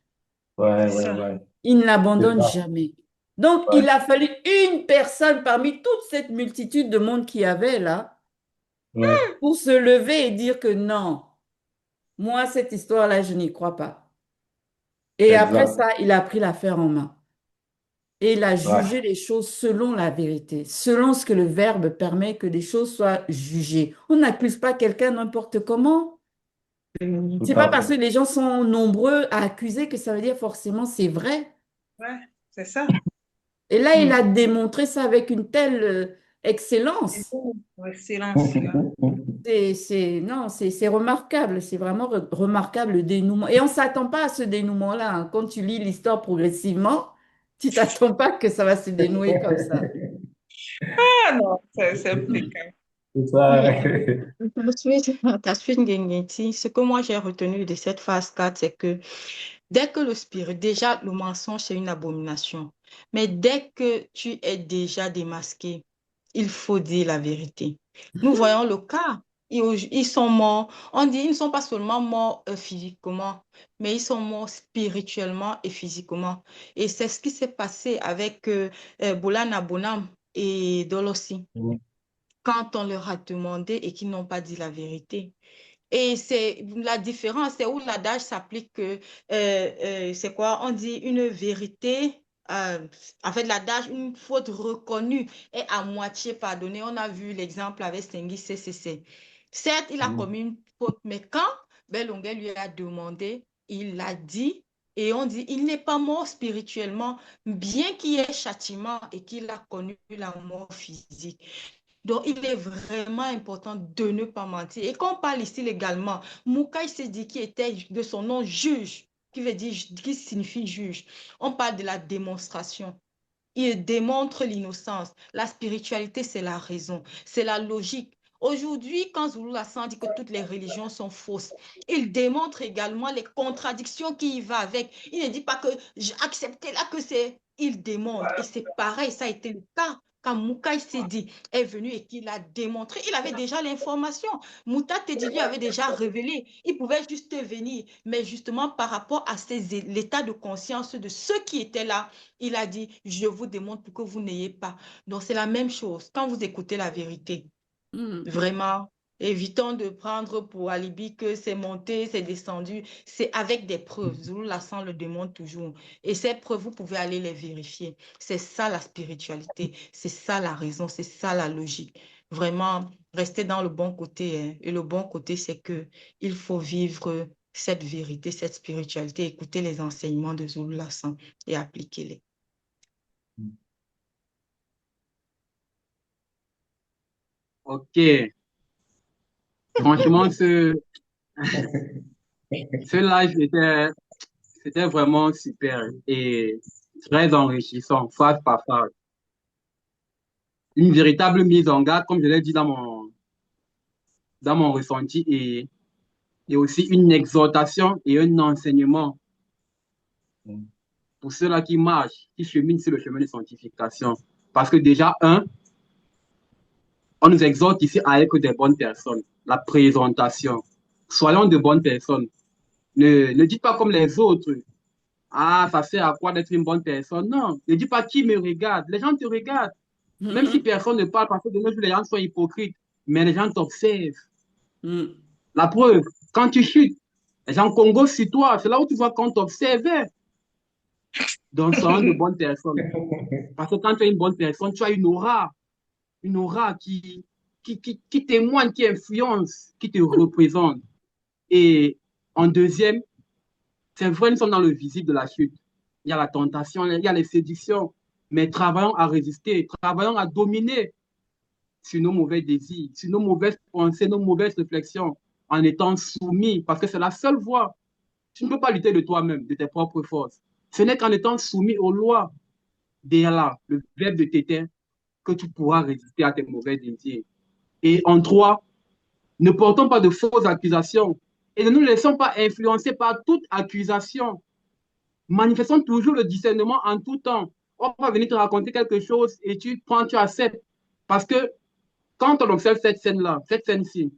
Ouais, C'est ouais, ça. ouais. Il ne C'est l'abandonne ça. jamais. Donc, Ouais. il a fallu une personne parmi toute cette multitude de monde qu'il y avait là Ouais. pour se lever et dire que non, moi, cette histoire-là, je n'y crois pas. Et après Exact. ça, il a pris l'affaire en main. Et il a Ouais. jugé les choses selon la vérité, selon ce que le Verbe permet que les choses soient jugées. On n'accuse pas quelqu'un n'importe comment. Tout C'est pas à parce fait. que les gens sont nombreux à accuser que ça veut dire forcément c'est vrai. Ouais, c'est ça. Et là, il a démontré ça avec une telle excellence. Excellence, là. Non, c'est remarquable. C'est vraiment remarquable le dénouement. Et on ne s'attend pas à ce dénouement-là, hein. Quand tu lis l'histoire progressivement, tu t'attends pas que ça va se dénouer comme ça. Ah non, c'est impeccable. C'est ça. Oui. Ensuite, Ngengeti, ce que moi j'ai retenu de cette phase 4, c'est que dès que le spirit, déjà le mensonge c'est une abomination, mais dès que tu es déjà démasqué, il faut dire la vérité. Nous voyons le cas, ils sont morts, on dit ils ne sont pas seulement morts physiquement, mais ils sont morts spirituellement et physiquement. Et c'est ce qui s'est passé avec Bolana Bonam et Dolossi quand on leur a demandé et qu'ils n'ont pas dit la vérité. Et c'est la différence, c'est où l'adage s'applique que, c'est quoi? On dit une vérité, en fait, l'adage, une faute reconnue est à moitié pardonnée. On a vu l'exemple avec Sengi CCC. Certes, il a commis une faute, mais quand Belonguet lui a demandé, il l'a dit, et on dit, il n'est pas mort spirituellement, bien qu'il y ait châtiment et qu'il a connu la mort physique. Donc, il est vraiment important de ne pas mentir. Et quand on parle ici légalement, Moukaï s'est dit qui était de son nom juge, qui veut dire, qui signifie juge. On parle de la démonstration. Il démontre l'innocence. La spiritualité, c'est la raison, c'est la logique. Aujourd'hui, quand Zulu Lassan dit que toutes les religions sont fausses, il démontre également les contradictions qui y vont avec. Il ne dit pas que j'ai accepté là que c'est. Il démontre. Et c'est pareil, ça a été le cas quand Moukaï Sedi est venu et qu'il a démontré. Il avait déjà l'information. Mouta Tedi lui avait déjà révélé. Il pouvait juste venir. Mais justement, par rapport à l'état de conscience de ceux qui étaient là, il a dit, je vous démontre pour que vous n'ayez pas. Donc, c'est la même chose. Quand vous écoutez la vérité, Hmm. vraiment, évitons de prendre pour alibi que c'est monté, c'est descendu. C'est avec des preuves. Zulu Lassan le démontre toujours. Et ces preuves, vous pouvez aller les vérifier. C'est ça la spiritualité. C'est ça la raison. C'est ça la logique. vraiment rester dans le bon côté, hein. Et le bon côté, c'est que il faut vivre cette vérité, cette spiritualité, écouter les enseignements de Zulu Lassan et appliquer-les. Ok. Franchement, ce live c'était vraiment super et très enrichissant, phase par phase. Une véritable mise en garde, comme je l'ai dit dans mon ressenti, et aussi une exhortation et un enseignement pour ceux-là qui marchent, qui cheminent sur le chemin de sanctification. Parce que déjà, on nous exhorte ici à être des bonnes personnes. La présentation. Soyons de bonnes personnes. Ne dites pas comme les autres. Ah, ça sert à quoi d'être une bonne personne? Non, ne dis pas qui me regarde. Les gens te regardent. Même si personne ne parle, parce que de nos jours, les gens sont hypocrites. Mais les gens t'observent. La preuve, quand tu chutes, les gens congos sur toi. C'est là où tu vois qu'on t'observait. Donc, soyons de bonnes personnes. Parce que quand tu es une bonne personne, tu as une aura qui témoigne, qui influence, qui te représente. Et en deuxième, c'est vrai, nous sommes dans le visible de la chute. Il y a la tentation, il y a les séductions, mais travaillons à résister, travaillons à dominer sur nos mauvais désirs, sur nos mauvaises pensées, nos mauvaises réflexions, en étant soumis, parce que c'est la seule voie. Tu ne peux pas lutter de toi-même, de tes propres forces. Ce n'est qu'en étant soumis aux lois d'Allah, le verbe de Tétin, que tu pourras résister à tes mauvais désirs. Et en trois, ne portons pas de fausses accusations et ne nous laissons pas influencer par toute accusation. Manifestons toujours le discernement en tout temps. On va venir te raconter quelque chose et tu prends, tu acceptes. Parce que quand on observe cette scène-là, cette scène-ci,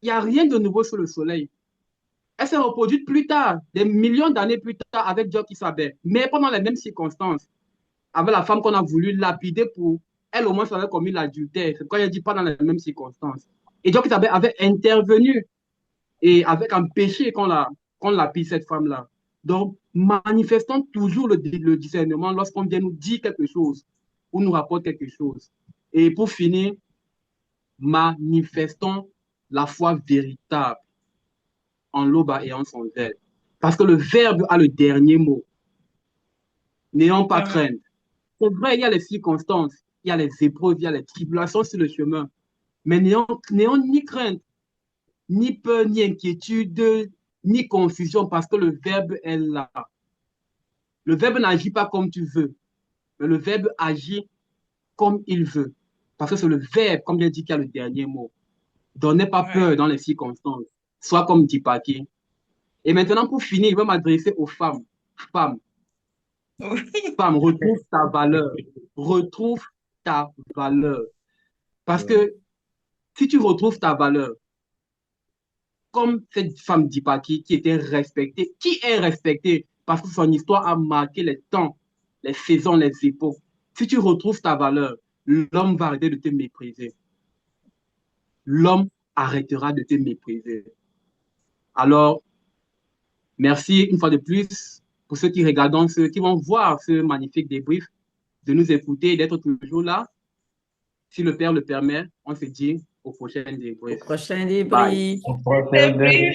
il n'y a rien de nouveau sous le soleil. Elle s'est reproduite plus tard, des millions d'années plus tard avec Joe Kisabé, mais pendant les mêmes circonstances, avec la femme qu'on a voulu lapider pour, elle au moins savait commis l'adultère. C'est pourquoi il dit pas dans les mêmes circonstances. Et Joe Kisabé avait intervenu et avec un péché qu'on lapide cette femme-là. Donc, manifestons toujours le discernement lorsqu'on vient nous dire quelque chose ou nous rapporte quelque chose. Et pour finir, manifestons la foi véritable en l'aube et en son verbe. Parce que le verbe a le dernier mot. N'ayons pas crainte. C'est vrai, il y a les circonstances, il y a les épreuves, il y a les tribulations sur le chemin. Mais n'ayons ni crainte, ni peur, ni inquiétude, ni confusion, parce que le verbe est là. Le verbe n'agit pas comme tu veux, mais le verbe agit comme il veut. Parce que c'est le verbe, comme j'ai dit, qui a le dernier mot. Donc, n'aie pas peur dans les circonstances. Sois comme Dipaki. Et maintenant, pour finir, je vais m'adresser aux femmes. Femmes, femmes, retrouve ta valeur. Retrouve ta valeur. Parce que si tu retrouves ta valeur, comme cette femme Dipaki qui était respectée, qui est respectée parce que son histoire a marqué les temps, les saisons, les époques. Si tu retrouves ta valeur, l'homme va arrêter de te mépriser. L'homme arrêtera de te mépriser. Alors, merci une fois de plus pour ceux qui regardent, ceux qui vont voir ce magnifique débrief, de nous écouter et d'être toujours là. Si le Père le permet, on se dit au prochain Au débrief. prochain Bye. débrief. On procède.